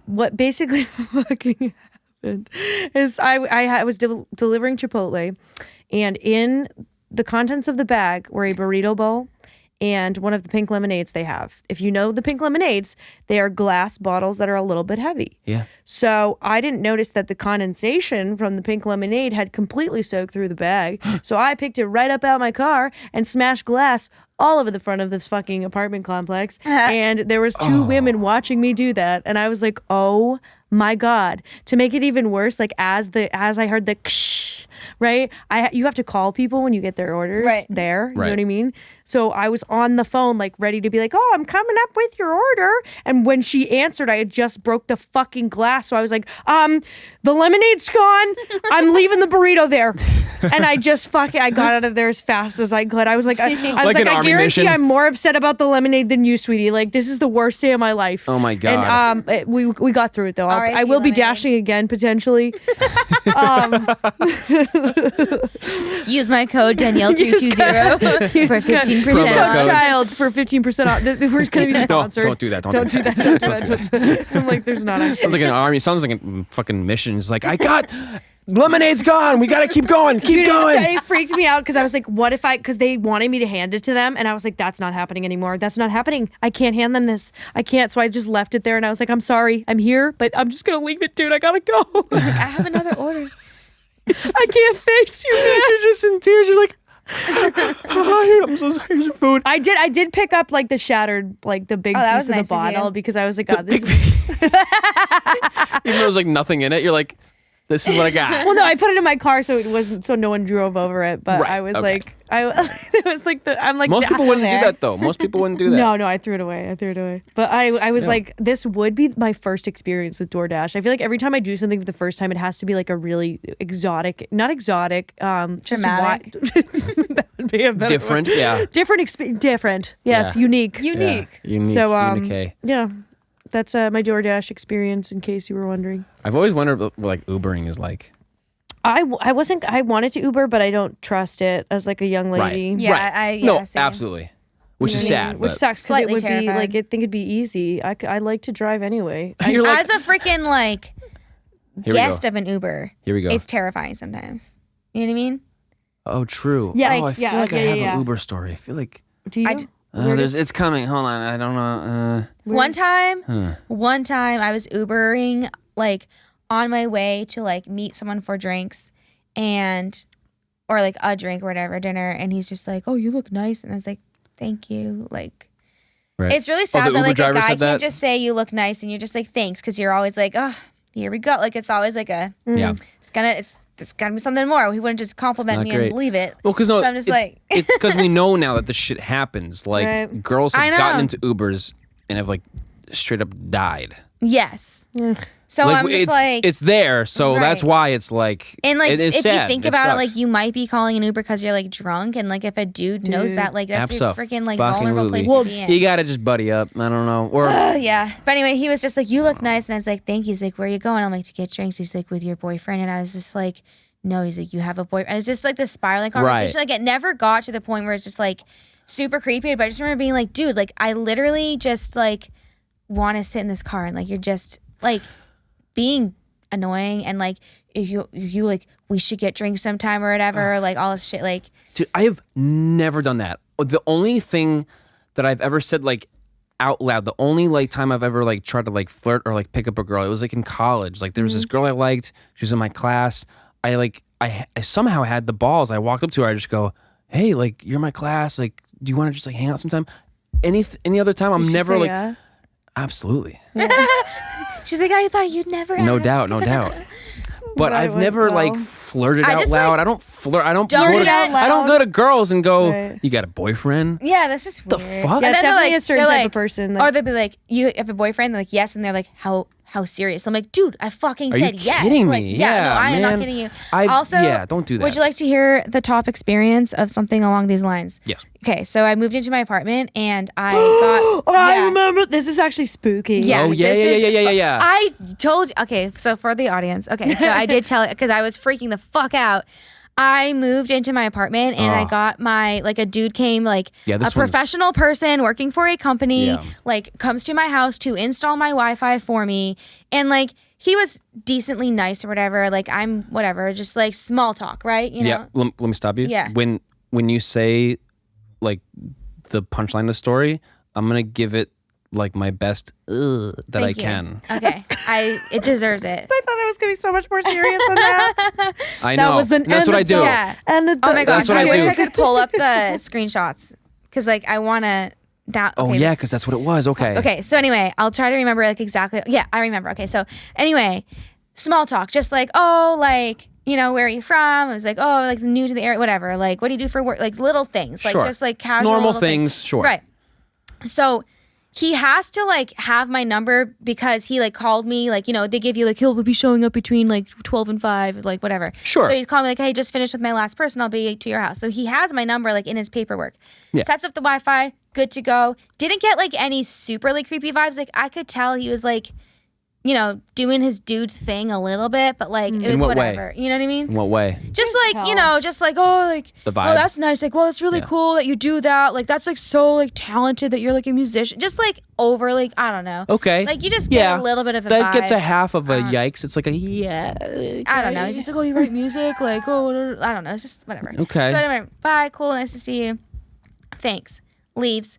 what basically fucking happened is I was delivering Chipotle, and in the contents of the bag were a burrito bowl and one of the pink lemonades they have. If you know the pink lemonades, they are glass bottles that are a little bit heavy. Yeah. So I didn't notice that the condensation from the pink lemonade had completely soaked through the bag. So I picked it right up out of my car and smashed glass all over the front of this fucking apartment complex. And there was 2 women watching me do that. And I was like, oh my God. To make it even worse, like as I heard the ksh, right? You have to call people when you get their orders there. You know what I mean? So I was on the phone, like ready to be like, oh, I'm coming up with your order. And when she answered, I had just broke the fucking glass. So I was like, the lemonade's gone. I'm leaving the burrito there. And I got out of there as fast as I could. I was like, I an army guarantee mission. I'm more upset about the lemonade than you, sweetie. Like, this is the worst day of my life. Oh my God. And we got through it though. I R.I.P. will be lemonade. dashing again potentially. Use my code Danielle320 for 15% Promo off. code. Child for 15% off. We're going to be sponsored. don't do that. Don't Don't do that. Don't do that. Don't do that. I'm like, there's not actually. Sounds like an army. Sounds like a fucking mission. It's like, I got lemonade's gone. We gotta keep going. Keep Dude, going. It freaked me out because I was like, what if because they wanted me to hand it to them. And I was like, that's not happening anymore. That's not happening. I can't hand them this. I can't. So I just left it there and I was like, I'm sorry. I'm here, but I'm just going to leave it, dude. I got to go. I have another order. I can't face you, man. You're just in tears. You're like, I'm so sorry. Here's your food. I did pick up like the shattered, like the big Oh, that piece was of nice the of you. bottle because I was like, God, this is. Even though there's like nothing in it, you're like, this is what I got. Well, no, I put it in my car so it wasn't so no one drove over it. But Right, I was okay. like, it was like I'm like Most that's people wouldn't there. do that though. Most people wouldn't do that. No, I threw it away. But I was like, this would be my first experience with DoorDash. I feel like every time I do something for the first time, it has to be like a really not exotic, just Dramatic. that would be a better Different, word. yeah. Different. Yes, Yeah. unique. Unique. Yeah. Unique. So unique. yeah, that's my DoorDash experience. In case you were wondering, I've always wondered what like Ubering is like. I wanted to Uber, but I don't trust it as like a young lady. Right. Yeah, right. yeah, no, same. absolutely. Which You is know what I mean? sad. Which but- sucks because it Slightly would be terrified. like I think it'd be easy. I like to drive anyway. You're like, As a freaking like here guest we go. of an Uber, Here we go. it's terrifying sometimes. You know what I mean? Oh, true. Yes, Oh, I yeah, feel like I yeah, have yeah. an Uber story. I feel like Do you? it's coming. Hold on. I don't know. One time I was Ubering like on my way to like meet someone for drinks, and or like a drink or whatever, dinner, and he's just like, "Oh, you look nice," and I was like, "Thank you." Like, Right. it's really sad the that Uber like a driver guy said can't that? just say you look nice, and you're just like, "Thanks," because you're always like, "Oh, here we go." Like, it's always like a, Yeah. it's gotta be something more. He wouldn't just compliment not me great. and leave it. Well, because so I'm just like, it's because we know now that this shit happens. Like Right. girls I have know. gotten into Ubers and have like straight up died. yes. So Like I'm just like, it's there, so that's Right. why it's like and like it is if sad. you think about it, sucks. like you might be calling an Uber because you're like drunk, and like if a dude knows that, like that's a freaking like vulnerable place to be in. You gotta just buddy up. I don't know. Or Yeah. But anyway, he was just like, "You look nice," and I was like, "Thank you." He's like, "Where are you going?" I'm like, "To get drinks." He's like, "With your boyfriend?" And I was just like, "No." He's like, "You have a boyfriend." And it's just like this spiraling conversation. Right. Like it never got to the point where it's just like super creepy. But I just remember being like, "Dude, like I literally just like want to sit in this car, and like you're just like being annoying, and like you like we should get drinks sometime or whatever, or like all this shit." Like, dude, I have never done that. The only thing that I've ever said like out loud, the only like time I've ever like tried to like flirt or like pick up a girl, it was like in college. Like there was this girl I liked. She was in my class. I somehow had the balls. I walked up to her. I just go, "Hey, like you're in my class. Like, do you want to just like hang out sometime?" Any other time, I'm Did she never say like, yeah? absolutely, she's like, "I thought you'd never." no ask." doubt, no doubt. But Right, I've went never like well. flirted I out just, loud. like, I don't flirt. I don't don't go do to, it out I don't loud. go to girls and go, Right. "You got a boyfriend?" Yeah, that's just The weird. fuck? And Yeah, it's then they're definitely like, a certain they're type like- of person. or Like, they'll be like, "You have a boyfriend?" They're like, "Yes," and they're like, How serious?" I'm like, "Dude, I fucking Are you said yes." kidding Like, me? yeah, Yeah, no, I am man. not kidding you. I- Also, yeah, don't do that. Would you like to hear the top experience of something along these lines? Yes. Okay, so I moved into my apartment and I got. oh, I yeah. remember. This is actually spooky. Yeah. Oh, yeah, this yeah, is yeah, yeah, yeah. I told you. Okay, so for the audience. Okay, so I did tell it because I was freaking the fuck out. I moved into my apartment and I Oh. got like a dude came, like Yeah, a this one's- professional person working for a company, Yeah. like comes to my house to install my Wi-Fi for me. And like, he was decently nice or whatever. Like I'm whatever, just like small talk, right? You know? Yeah. Let me stop you. Yeah. When you say like the punchline of the story, I'm gonna give it like my best that I Thank you. can. Okay. It deserves it. I thought it was gonna be so much more serious than that. I That know. was an And that's what I do. anecdote. Yeah. And Oh my gosh, That's what I I wish do. I could pull up the screenshots because like I want to. Oh Okay. yeah, because that's what it was. Okay. Okay, so anyway, I'll try to remember like exactly. Yeah, I remember. Okay, so anyway, small talk, just like, "Oh, like, you know, where are you from?" I was like, "Oh, like new to the area, whatever. Like, what do you do for work?" Like little things, like Sure. just like casual Normal little things, sure. Right. So he has to like have my number because he like called me, like, you know, they give you like, he'll be showing up between like 12 and 5, like whatever. Sure. So he's calling me like, "Hey, just finished with my last person. I'll be to your house." So he has my number like in his paperwork. Yeah. Sets up the Wi-Fi, good to go. Didn't get like any super like creepy vibes. Like I could tell he was like, you know, doing his dude thing a little bit, but like it was what way? whatever. You know what I mean? In what way? Just like, you tell. know, just like, "Oh, like, The oh, vibe. that's nice. Like, well, it's really Yeah. cool that you do that. Like, that's like so like talented that you're like a musician." Just like over, like, I don't know. Okay. Like you just get a little bit of a That vibe. gets a half of a yikes. It's like a yeah. I don't know. He's just like, "Oh, you write music?" Like, "Oh, I don't know." It's just whatever. Okay. So anyway, bye. Cool. Nice to see you. Thanks. Leaves.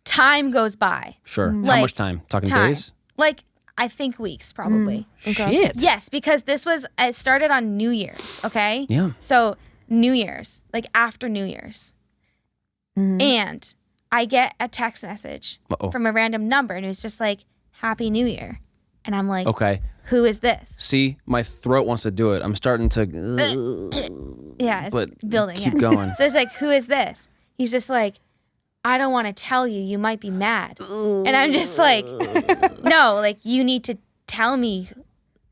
Time goes by. Sure. How Like, much time? Talking Time. days? Like, I think weeks probably. Shit. Yes, because it started on New Year's, okay? Yeah. So New Year's, like after New Year's. And I get a text message Uh-oh. from a random number and it was just like, "Happy New Year." And I'm like, Okay. "Who is this?" See, my throat wants to do it. I'm starting to. Yeah, it's But building. keep yeah. going. So it's like, "Who is this?" He's just like, "I don't want to tell you. You might be mad." And I'm just like, "No, like you need to tell me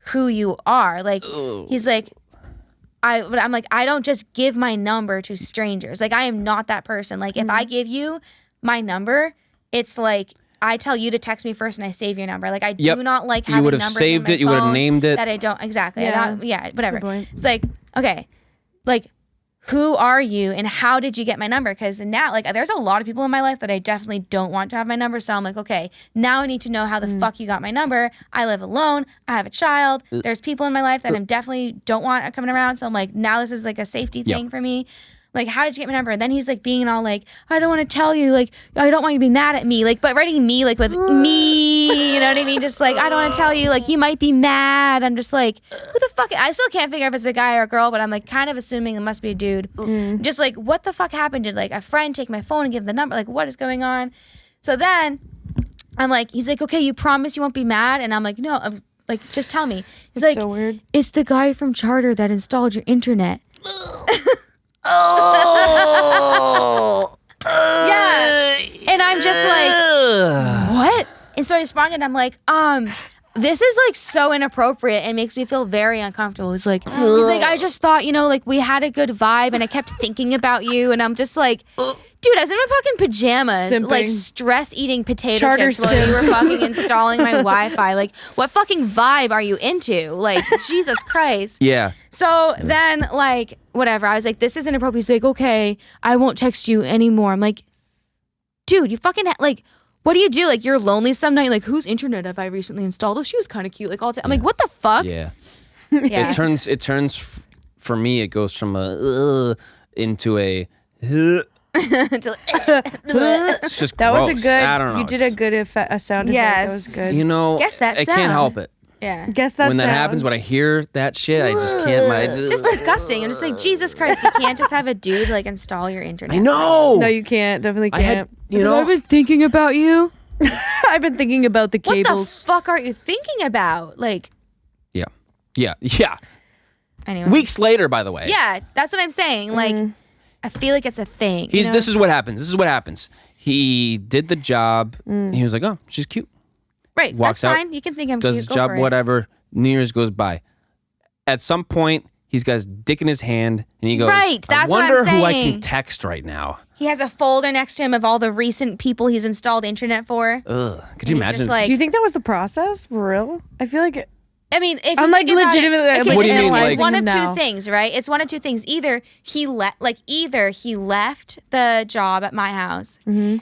who you are." Like he's like, but I'm like, "I don't just give my number to strangers. Like I am not that person. Like if I give you my number, it's like I tell you to text me first and I save your number. Like I Yep. do not like You having would have numbers saved in my it, you would have phone named it. that I don't exactly. Yeah. Yeah, whatever. Good point. It's like, okay, like who are you and how did you get my number? Because now, like, there's a lot of people in my life that I definitely don't want to have my number. So I'm like, okay, now I need to know how the fuck you got my number. I live alone. I have a child. There's people in my life that I definitely don't want coming around. So I'm like, now this is like a safety thing for me. Like, how did you get my number? And then he's like being all like, I don't want to tell you, like, I don't want you to be mad at me. Like, but writing me, like with me, you know what I mean? Just like, I don't want to tell you, like, you might be mad. I'm just like, who the fuck? I still can't figure out if it's a guy or a girl, but I'm like kind of assuming it must be a dude. Just like, what the fuck happened? Did like a friend take my phone and give the number? Like, what is going on? So then I'm like, he's like, okay, you promise you won't be mad? And I'm like, no, like, just tell me. He's That's like, so weird. It's the guy from Charter that installed your internet. Yeah. And I'm just like, what? And so I responded, I'm like, this is like so inappropriate and makes me feel very uncomfortable. He's like, I just thought, you know, like we had a good vibe and I kept thinking about you. And I'm just like, dude, I was in my fucking pajamas, Simping. like stress eating potato Charter chips while you were fucking installing my Wi-Fi. Like, what fucking vibe are you into? Like, Jesus Christ. Yeah. So then, like, whatever. I was like, this is inappropriate. He's like, okay, I won't text you anymore. I'm like, dude, you fucking, like, what do you do? Like, you're lonely some night. Like, whose internet have I recently installed? Oh, she was kind of cute. Like, all the time. I'm like, what the fuck? Yeah. Yeah. It turns for me, it goes from a into a it's just That gross. was a good. I don't know. You did a good a sound effect. Yes. That was good. You know, Guess that I sound. can't help it. Yeah. Guess that When that sound. happens, when I hear that shit, I just can't. It's just disgusting. I'm just like, Jesus Christ, you can't just have a dude, like, install your internet. I know. No, you can't. Definitely I can't. had, you know, I've been thinking about you. I've been thinking about the What cables. the fuck are you thinking about? Like, yeah. anyway. Weeks later, by the way. Yeah, that's what I'm saying. Like, I feel like it's a thing. You know? This is what happens. He did the job. He was like, oh, she's cute. Right, walks that's out, fine. You can think I'm Does cute. his Go job, for it. whatever. New Year's goes by. At some point, he's got his dick in his hand, and he goes, Right, that's I what I'm wonder who I saying. can text right now. He has a folder next to him of all the recent people he's installed internet for. Ugh. Could you And he's imagine? just like, Do you think that was the process for real? I feel like I mean, if I'm you like think about legitimately. it, What do you mean, it's like- one of now. two things, right? It's one of two things. Either he left the job at my house,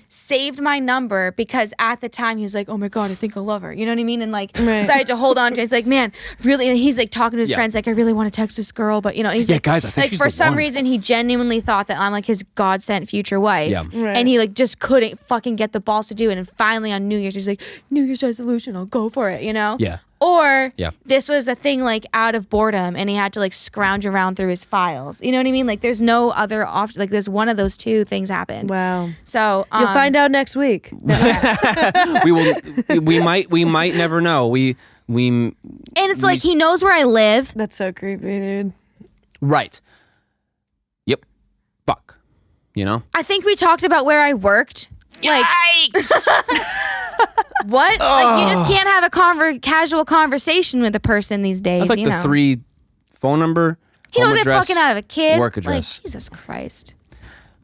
saved my number because at the time he was like, "Oh my god, I think I love her." You know what I mean? And like Right. decided to hold on to it. It's like, man, really. And he's like talking to his Yeah. friends, like, "I really want to text this girl," but you know, and he's Yeah, like, guys, I think like she's for the some one. reason he genuinely thought that I'm like his god sent future wife, Yeah. Right. and he like just couldn't fucking get the balls to do it. And finally on New Year's, he's like, "New Year's resolution, I'll go for it," you know? Yeah. Or Yeah. this was a thing like out of boredom and he had to like scrounge around through his files. You know what I mean? Like there's no other option. Like there's one of those two things happened. wow. So You'll find out next week. we will. We might never know. We. and it's like he knows where I live. That's so creepy, dude. Right. Yep. Fuck. You know. I think we talked about where I worked. Like Yikes! what? Like you just can't have a casual conversation with a person these days. That's like you the know? 3 phone number. He home knows I address, fucking have a kid. Work address. Like Jesus Christ.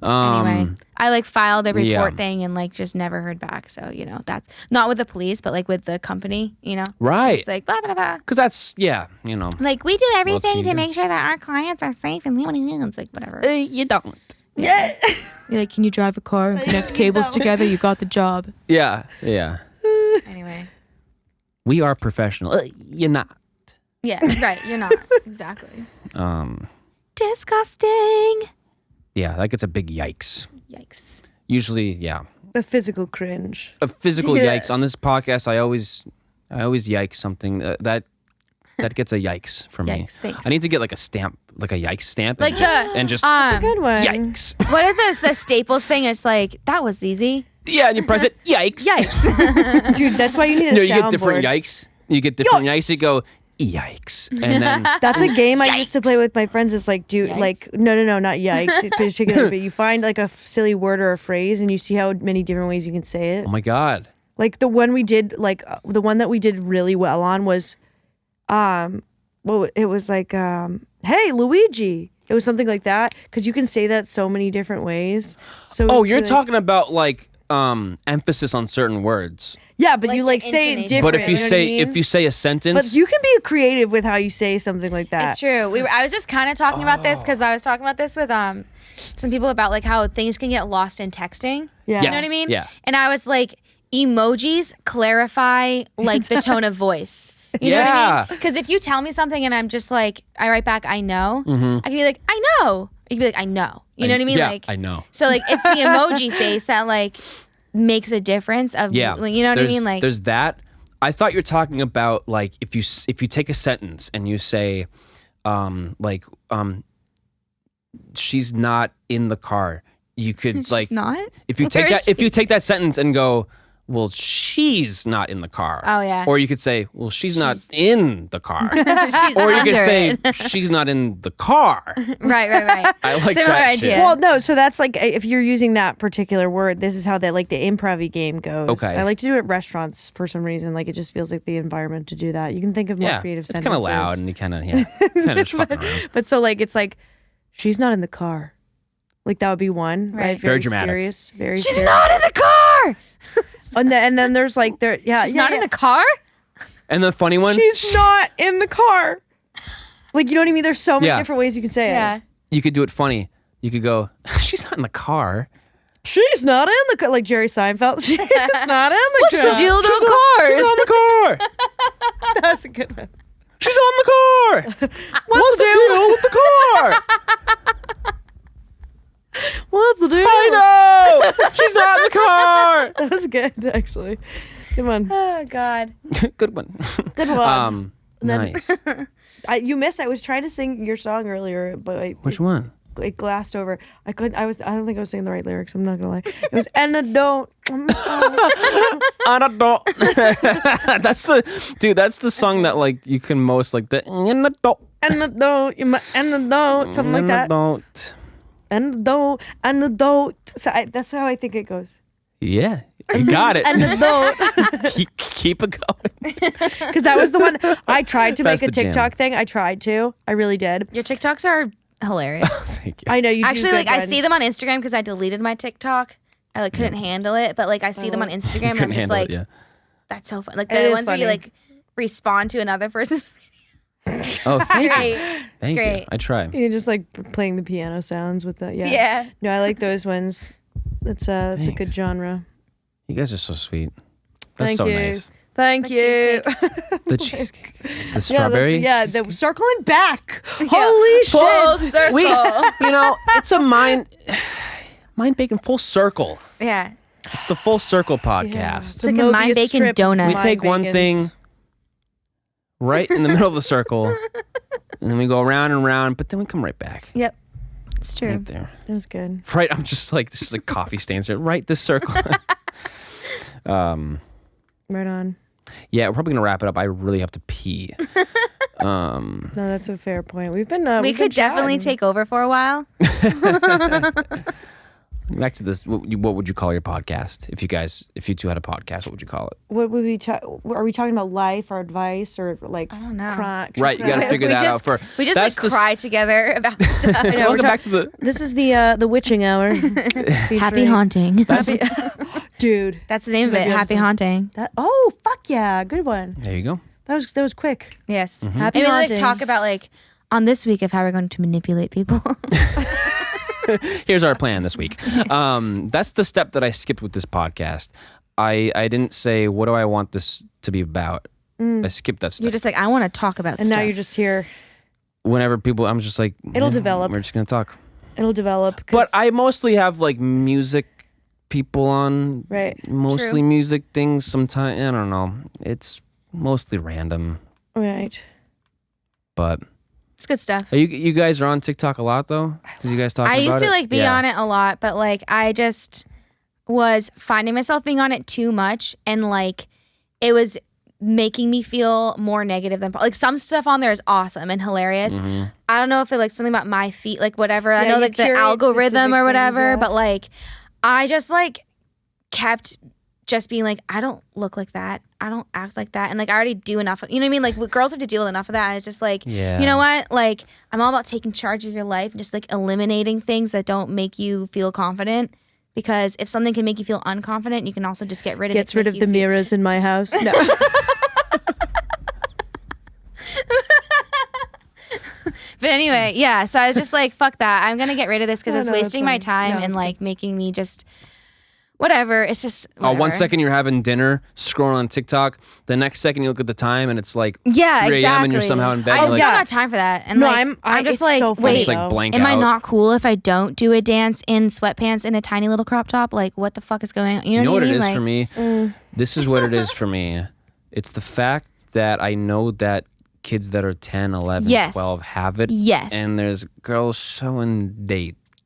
Anyway, I like filed a report yeah. thing and like just never heard back. So you know that's not with the police, but like with the company. You know, Right. It's like blah blah blah. Because that's you know. Like we do everything to easier. make sure that our clients are safe and it's like whatever. You don't. Yeah. You're like, can you drive a car and connect cables together? You got the job. Yeah. Yeah. Anyway. We are professional. You're not. Yeah, right. You're not. Exactly. Disgusting. Yeah, that gets a big yikes. Yikes. Usually, yeah. A physical cringe. A physical yikes on this podcast. I always yikes something that gets a yikes from me. Yikes, thanks. I need to get like a stamp, like a yikes stamp, Like and just Good one. yikes. What is the Staples thing? It's like, that was easy. Yeah, and you press it. Yikes. Yikes. Dude, that's why you need a No, you get different soundboard. yikes. You get different yikes. You go yikes, and then That's a game I used to play with my friends. It's like, Yikes. like, no, not yikes in particular, but you find like a silly word or a phrase and you see how many different ways you can say it. oh my god. Like the one we did, the one that we did really well on was, well, it was like, hey, Luigi. It was something like that because you can say that so many different ways. So Oh, you're like- talking about like emphasis on certain words. Yeah, but Like you the like say it intonation. different. But if you know what I say mean? if you say a sentence, but you can be creative with how you say something like that. It's true. I was just kind of talking about this because I was talking about this with some people about like how things can get lost in texting. Yeah. You know what I mean? Yeah. And I was like, emojis clarify like the tone of voice. You know what I Yeah. mean? Because if you tell me something and I'm just like, I write back, I know, Mm-hmm. I can be like, I know. You can be like, I know. You know what I mean? Yeah, Like, I know. So like, it's the emoji face that like makes a difference of, Yeah. like, you know what I mean? Like, there's that. I thought you're talking about like if you take a sentence and you say, she's not in the car. You could like she's not. if you take Where that is if you take that sentence and go, well, she's not in the car. Oh, yeah. Or you could say, well, she's not in the car. She's Or you under could say, it. she's not in the car. Right. I like Similar that idea. shit. Well, no, so that's like if you're using that particular word, this is how that like the improv game goes. Okay. I like to do it at restaurants for some reason. Like it just feels like the environment to do that. You can think of more Yeah, creative it's sentences. kind of loud and you kind of just fucking around. But so like it's like she's not in the car. Like that would be one, right? Right. Very dramatic. Serious, very She's serious. not in the car. And then there's like She's not in the car. And the funny one, She's not in the car. Like you know what I mean? There's so many Yeah. different ways you can say Yeah. it. you could do it funny. You could go, she's not in the car. She's not in the car. Like Jerry Seinfeld. She's not in the What's car. the deal about She's cars? on the car. That's a good one. She's on the car. What's the deal with the car? What's the deal? I know. She's not in the car. That was good, actually. Good one. Oh God. Good one. Good one. then- Nice. You missed. I was trying to sing your song earlier, but Which one? it glassed over. I couldn't. I don't think I was saying the right lyrics. I'm not gonna lie. It was and I don't. I don't know. That's the song that like you can most like the And I don't. Something like that. Don't. And I don't. So that's how I think it goes. Yeah, you got it. And I don't. keep it going. Because that was the one I tried to That's make a the jam. TikTok thing. I tried to. I really did. Your TikToks are hilarious. Thank you. I know you do Actually, good like I ones. see them on Instagram because I deleted my TikTok. I like couldn't handle it, but like I see them on Instagram and I'm Couldn't just handle like, it, yeah. that's so fun. Like It the is ones where you funny. like respond to another person's. Oh, thank Great. you. It's Thank you. great. I try. You're just like playing the piano sounds with the Yeah. No, I like those ones. That's a good Thanks. genre. You guys are so sweet. That's Thank so you. nice. Thank Like you. The cheesecake, the strawberry. The circling back. Holy Full shit. circle. You know, it's a mind bacon full circle. Yeah. It's the full circle podcast. It's like a mind bacon donut. We Mind take one thing right in the middle of the circle, and then we go around and around, but then we come right back. Yep. It's true. Right there. That was good. Right, I'm just like, this is like coffee stains here. Right, this circle. Right on. Yeah, we're probably gonna wrap it up. I really have to pee. No, that's a fair point. We've been. We could definitely take over for a while. Back to this. What would you call your podcast? If you two had a podcast, what would you call it? What would we? Are we talking about life or advice or like? I don't know. Right, you got to figure We that just- out for. We just that's like the- cry together about stuff. Welcome back to the. This is the witching hour. Happy Featuring- haunting. Dude. That's the name of it. Maybe Happy I'm haunting. Oh fuck yeah, good one. There you go. That was quick. Yes. Happy And we like haunting. talk about like on this week of how we're going to manipulate people. Here's our plan this week. That's the step that I skipped with this podcast. I didn't say what do I want this to be about. I skipped that step. You're just like, I want to talk about And stuff. now you're just here. Whenever people, I'm just like, It'll yeah, develop. We're just gonna talk. It'll develop. 'cause- But I mostly have like music people on. Right. Mostly True. music things. Sometimes I don't know. It's mostly random. Right. But It's good stuff. are you guys are on TikTok a lot though? Because you guys talk. I used to like be yeah. on it a lot, but like I just was finding myself being on it too much, and like it was making me feel more negative than like some stuff on there is awesome and hilarious. Mm-hmm. I don't know if it like something about my feet, like whatever. I Yeah, know you like the curate algorithm specific or things, whatever, yeah. but like I just like kept just being like, I don't look like that. I don't act like that. And like I already do enough. You know what I mean? Like girls have to deal with enough of that. I was just like, Yeah. you know what? Like I'm all about taking charge of your life and just like eliminating things that don't make you feel confident. Because if something can make you feel unconfident, you can also just get rid of it. Gets to rid make of you the feel- mirrors in my house. No. But anyway, yeah. So I was just like, fuck that. I'm gonna get rid of this because No, it's no, that's wasting my fine. time No, and it's like making me just whatever. It's just whatever. 1 second you're having dinner, scrolling on TikTok. The next second you look at the time and it's like 3 yeah, a.m. exactly. and you're somehow in bed. I and just you're don't like, have time for that. And No, like, I'm just it's like, so funny, wait, just like though. blank am I out. not cool if I don't do a dance in sweatpants in a tiny little crop top? Like, what the fuck is going on? You know what what I it mean? is Like, for me? This is what it is for me. It's the fact that I know that kids that are 10, 11, Yes. 12 have it. Yes. And there's girls showing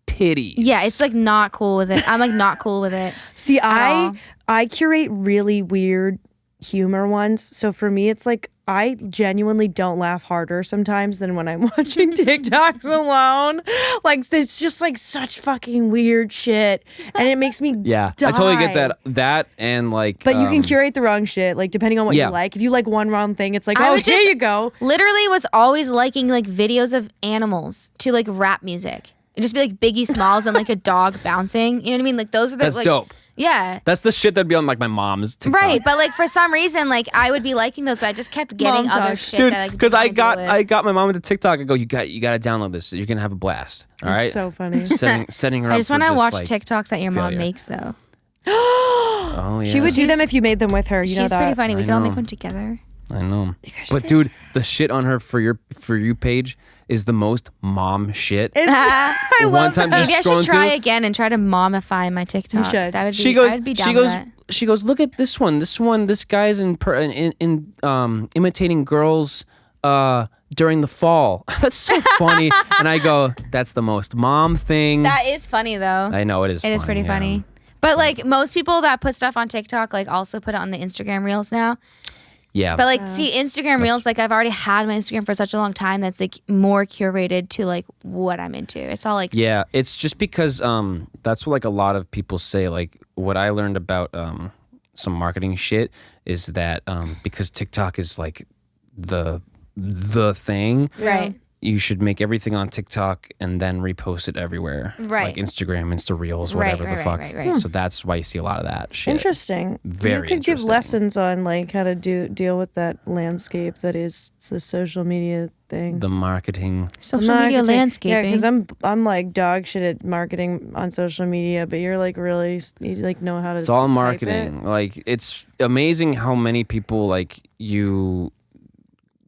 titties. yeah, it's like not cool with it. I'm like not cool with it. See, all. I curate really weird humor ones. So for me, it's like I genuinely don't laugh harder sometimes than when I'm watching TikToks alone. Like it's just like such fucking weird shit, and it makes me Yeah, die. I totally get that. That and like. But you can curate the wrong shit, like depending on what yeah. you like. If you like one wrong thing, it's like, I oh, would here just- you go. Literally was always liking like videos of animals to like rap music. It'd just be like Biggie Smalls and like a dog bouncing. You know what I mean? Like those are the That's like dope. yeah. That's the shit that'd be on like my mom's TikTok. Right, but like for some reason, like I would be liking those, but I just kept getting Mom other talk. shit Dude, that like because didn't wanna deal with. I got my mom into TikTok. I go, you got to download this. You're gonna have a blast. All right. It's so funny. Setting her up. I just want want to watch like, TikToks that your failure. mom makes though. Oh yeah. She would do She's- them if you made them with her. You know She's that. pretty funny. We I could all make know. one together. I know. But dude, the shit on her for you page is the most mom shit. I One love time that. just Maybe I should scrolling try through, again and try to momify my TikTok. should. That would be. she goes I'd be down she with goes that. she goes, look at this one. This guy's in imitating girls during the fall. That's so funny. And I go, that's the most mom thing. That is funny though. I know it is. It is pretty funny. But like most people that put stuff on TikTok, like also put it on the Instagram Reels now. Yeah. But like, see, Instagram Reels, like I've already had my Instagram for such a long time that's like more curated to like what I'm into. It's all like, Yeah, it's just because that's what like a lot of people say. Like what I learned about some marketing shit is that because TikTok is like the thing, right. you should make everything on TikTok and then repost it everywhere. Right. Like Instagram, Insta Reels, Right, whatever the right, fuck. right, right. So that's why you see a lot of that shit. Interesting. Very You could give interesting. lessons on like how to deal with that landscape that is the social media thing. The marketing. Social media Marketing. landscaping. Yeah, because I'm like dog shit at marketing on social media, but you're like really you like know how to. It's all type marketing. Like it's amazing how many people like you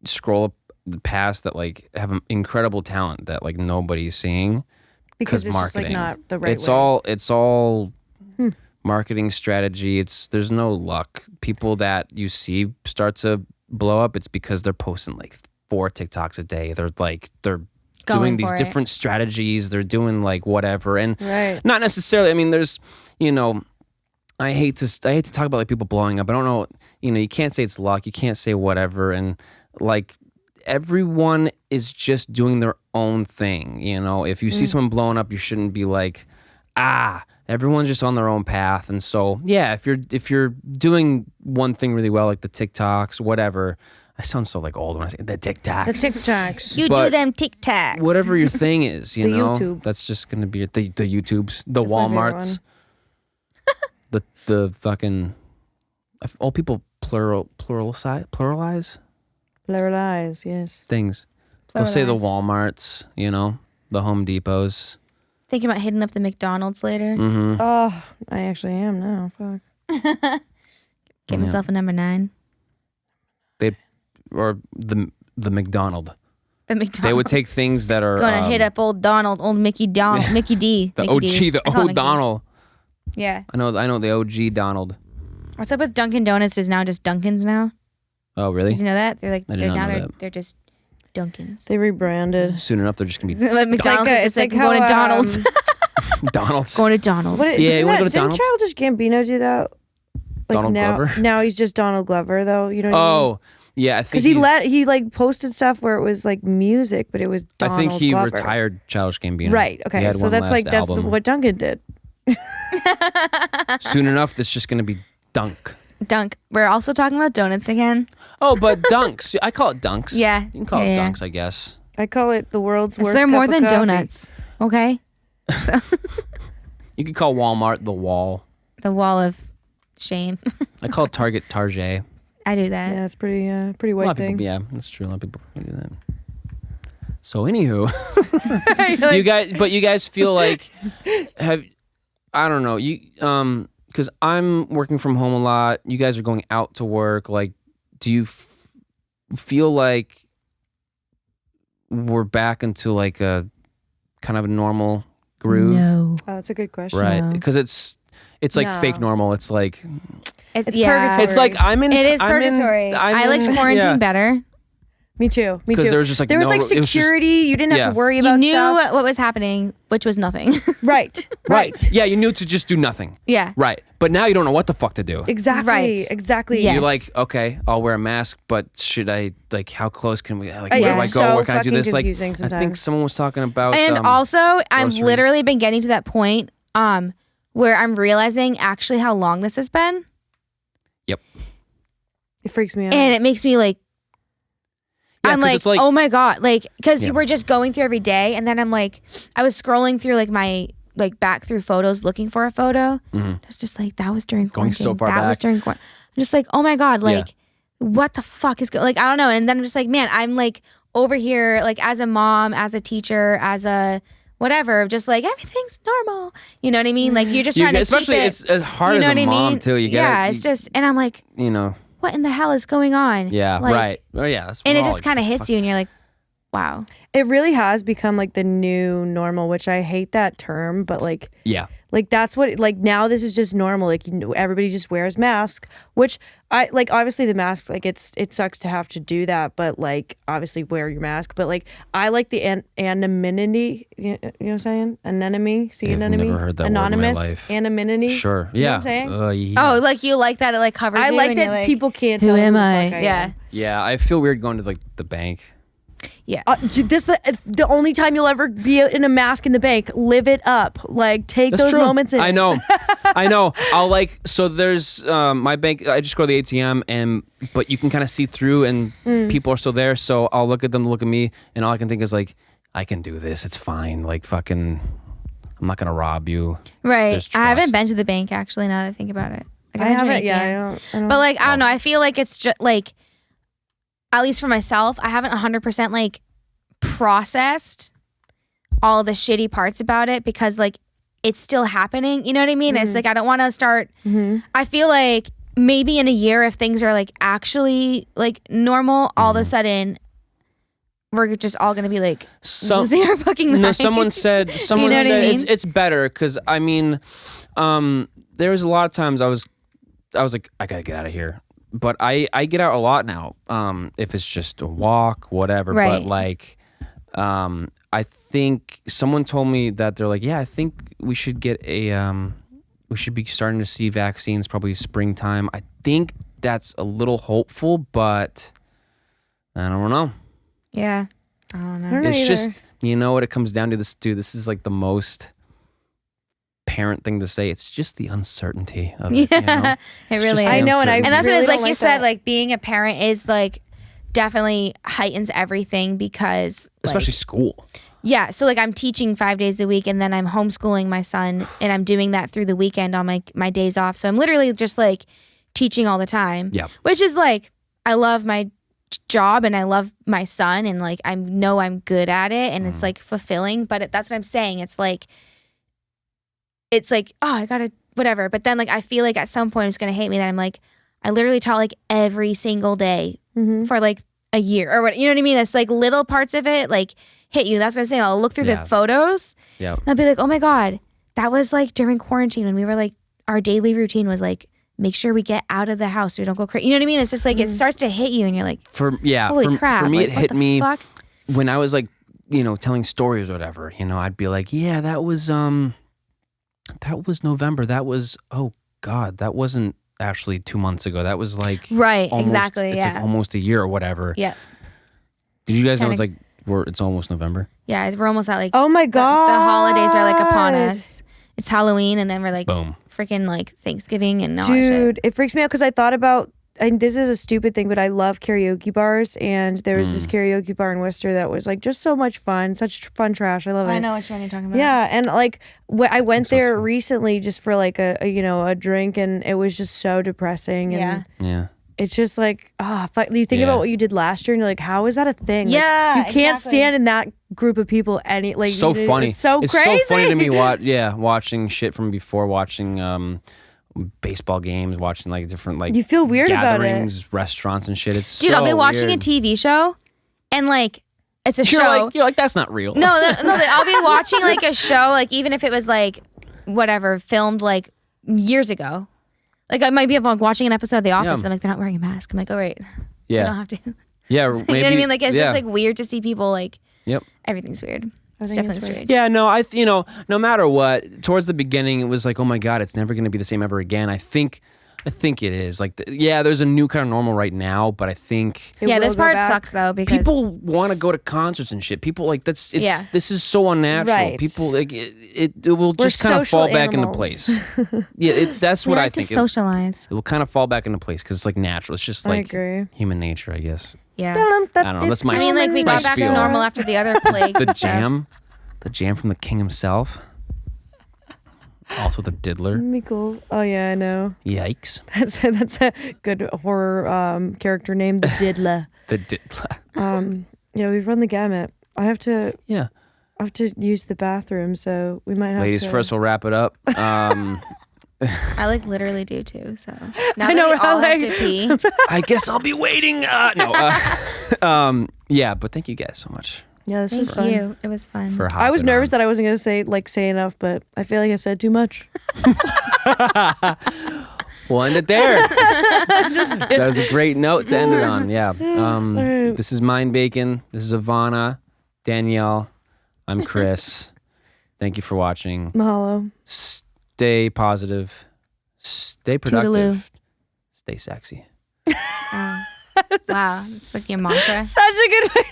scroll up the past that like have an incredible talent that like nobody's seeing because it's marketing. just like not the right it's way. it's all marketing strategy. There's no luck. People that you see start to blow up, it's because they're posting like 4 TikToks a day. They're Going doing these for it. different strategies. They're doing like whatever, and Right. not necessarily. I mean, there's I hate to talk about like people blowing up. I don't know. You can't say it's luck. You can't say whatever, and like everyone is just doing their own thing. If you see someone blowing up, you shouldn't be like, everyone's just on their own path. And so, yeah, if you're doing one thing really well, like the TikToks, whatever. I sound so like old when I say the TikToks. The TikToks. you do but them TikToks. Whatever your thing is, The YouTube. that's just gonna be the YouTubes, the That's my favorite Walmarts, the fucking all people pluralize Pluralize, yes. things. They'll say the Pluralize. Walmarts, the Home Depots. Thinking about hitting up the McDonald's later. Mm-hmm. Oh, I actually am now. Fuck. Get myself a number 9. Or the McDonald. The McDonald's. They would take things that are Gonna hit up old Donald, old Mickey D. the Mickey OG, D's. the I call him old Mickey D's. Donald. Yeah. I know the OG Donald. What's up with Dunkin' Donuts is now just Dunkin's now? Oh, really? Did you know that? They're like I did not know they're that. they're just Dunkin's. They rebranded. Soon enough, they're just gonna be But McDonald's is just like going to Donald's. Donald's. Going to Donald's. What, Yeah, you wanna go to didn't Donald's? Childish Gambino do that? Like Donald now, Glover? Now he's just Donald Glover, though. You know what I mean? Oh, yeah. I think Because he like posted stuff where it was like music, but it was Donald I think he Glover. retired Childish Gambino. Right. He Okay. had So one that's last like that's album. what Duncan did. Soon enough, it's just gonna be Dunk. Dunk. We're also talking about donuts again. Oh, but Dunks. I call it Dunks. Yeah. You can call Yeah, it yeah. Dunks, I guess. I call it the world's So worst. they're more cup of than coffee. donuts. Okay. You could call Walmart the Wall. The wall of shame. I call Target Target. I do that. Yeah, it's pretty A pretty lot white of thing. people, yeah, that's true. A lot of people do that. So, anywho, you guys feel like I don't know. because I'm working from home a lot. You guys are going out to work. Like, do you feel like we're back into like a kind of a normal groove? No. Oh, that's a good question. Right, because it's like fake normal. It's like It's purgatory. it's like I'm in. It is I'm purgatory. I liked quarantine better. Me too. Me too. Because there was just like there was like security. You didn't have to worry about. You knew stuff. what was happening, which was nothing. Right. Yeah, you knew to just do nothing. Yeah. Right. But now you don't know what the fuck to do. Exactly. Right. Exactly. Yes. You're like, okay, I'll wear a mask, but should I, like, how close can we, like, Yeah. where do I go? So Where can I do this? Like, confusing I think sometimes. someone was talking about. And also, I've groceries. literally been getting to that point where I'm realizing actually how long this has been. Yep. It freaks me out. And it makes me like, Yeah, I'm 'cause like, it's oh my God. Like, because Yeah. we're just going through every day. And then I'm like, I was scrolling through like my, like back through photos looking for a photo. It's just like, that was during Going quarantine. so far that was back. during quarantine. I'm just like, oh my God. Like, what the fuck is going, like, I don't know. And then I'm just like, man, I'm like over here, like as a mom, as a teacher, as a whatever, just like everything's normal. You know what I mean? Like you're just trying to especially keep it. it's hard You know as a what I mom mean? too. You yeah, gotta, it's just, and I'm like, you know. what in the hell is going on? Yeah. Like, Right. Oh yeah. That's And it all, just like, kind of the hits fuck? you, and you're like, wow. it really has become like the new normal, which I hate that term, but like. Yeah. Like that's what like now this is just normal. Like everybody just wears masks, which I like. Obviously the mask, like it sucks to have to do that, but like obviously wear your mask. But like I like the anonymity. You know what I'm saying? Anemone. See I've anemone. never heard that word in my Anonymous. life. Anonymity. Sure. You know Yeah. what I'm saying? Yeah. Oh, like you like that it like covers I you. like and that you're like, people can't who tell am the I? fuck Yeah. am. Yeah. I feel weird going to like the bank. Yeah. Dude, this the only time you'll ever be in a mask in the bank. Live it up. Like take That's those true. moments in. I know. I know. I'll like, so there's my bank, I just go to the ATM but you can kind of see through and people are still there. So I'll look at them, look at me, and all I can think is like, I can do this. It's fine. Like fucking, I'm not going to rob you. Right. There's I haven't trust. been to the bank actually now that I think about it. Like, I I've been to haven't. an Yeah. ATM. I don't. But like, I don't know. I feel like it's just like, at least for myself, I haven't 100% like processed all the shitty parts about it because like it's still happening. You know what I mean? It's like, I don't want to start. I feel like maybe in a year, if things are like actually like normal, all of a sudden we're just all going to be like losing our fucking minds. No, someone said know what I mean? it's better because I mean, there was a lot of times I was like, I gotta get out of here. But I get out a lot now. If it's just a walk, whatever. Right. But like, I think someone told me that they're like, yeah, I think we should get we should be starting to see vaccines probably springtime. I think that's a little hopeful, but I don't know. Yeah. I don't know. I don't know It's either. just, you know what it comes down to this, dude. This is like the most parent thing to say. It's just the uncertainty of it. Yeah, You know? it It's really just is. the I know, and I uncertainty. And that's really what it's like don't you like said, that. like being a parent is like definitely heightens everything because like, especially school. yeah, so like I'm teaching 5 days a week and then I'm homeschooling my son and I'm doing that through the weekend on my days off. So I'm literally just like teaching all the time. Yeah. Which is like I love my job and I love my son and like I know I'm good at it and it's like fulfilling, but that's what I'm saying. It's like oh, I got to whatever. But then like I feel like at some point it's going to hate me that I'm like I literally taught like every single day for like a year or what, you know what I mean? It's like little parts of it like hit you. That's what I'm saying. I'll look through the photos Yeah. and I'll be like, oh my God, that was like during quarantine when we were like, our daily routine was like, make sure we get out of the house so we don't go crazy. You know what I mean? It's just like, it starts to hit you and you're like, holy crap. For me, like, it what hit the me fuck? when I was like, you know, telling stories or whatever. You know, I'd be like, yeah, that was November. That was, oh God, that wasn't actually 2 months ago. That was like Right, almost, exactly, it's yeah. like almost a year or whatever. Yeah. Did you guys know Kinda- it's like it's almost November? Yeah, we're almost at like, Oh my god. the holidays are like upon us. It's Halloween and then we're like Boom. freaking like Thanksgiving and all that shit. Dude, it freaks me out because I thought about, and this is a stupid thing, but I love karaoke bars, and there was this karaoke bar in Worcester that was like just so much fun, such fun trash. I love it. I know which one you're talking about. Yeah, and like I went so there too. recently just for like a drink, and it was just so depressing. And Yeah. Yeah. it's just like you think Yeah. about what you did last year, and you're like, how is that a thing? Like, Yeah, you can't exactly. stand in that group of people any like. So funny. It's so it's crazy. so funny to me watching shit from before, watching baseball games, watching like different like You feel weird about it. gatherings, restaurants and shit. It's Dude, so I'll be watching weird. a TV show and like it's a You're show. like, you're like, that's not real. No, I'll be watching like a show, like even if it was like whatever, filmed like years ago. Like I might be watching an episode of The Office and I'm like, they're not wearing a mask. I'm like, oh right. They don't have to. Yeah, You know what I mean? Like it's just like weird to see people like Yep. everything's weird. It's think definitely it's weird. strange. Yeah, no, no matter what, towards the beginning, it was like, oh my God, it's never going to be the same ever again. I think it is. Like, there's a new kind of normal right now, but I think It Yeah, will this go part back. sucks though because people want to go to concerts and shit. People like this is so unnatural. Right. People like it will We're just kind of fall social back into animals. place. Yeah, that's we what I like to think. socialize. It will kind of fall back into place because it's like natural. It's just I like agree. human nature, I guess. Yeah. I don't know. That's my. I mean, like we my got back to spiel. normal after the other plagues. The and stuff. jam from the king himself. Also the diddler. That'd be cool. Oh yeah, I know. Yikes. That's a good horror character name, the Diddler. The diddler. Yeah, we've run the gamut. I have to Yeah. use the bathroom, so we might have Ladies to. first, we'll wrap it up. I like literally do too. So now I that know, we all like- have to pee. I guess I'll be waiting. Yeah, but thank you guys so much Yeah, this was Thank fun. you. It was fun. for I was hopping nervous on. that I wasn't gonna say enough, but I feel like I've said too much. We'll end it there. That was a great note to end it on. Yeah. right. This is Mind Bacon. This is Avanah, Danielle. I'm Chris. Thank you for watching. Mahalo. Stay positive. Stay productive. Toodaloo. Stay sexy. Wow, it's like your mantra Such a good way.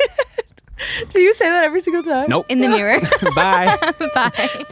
Do you say that every single time? Nope. in the mirror. Bye. Bye.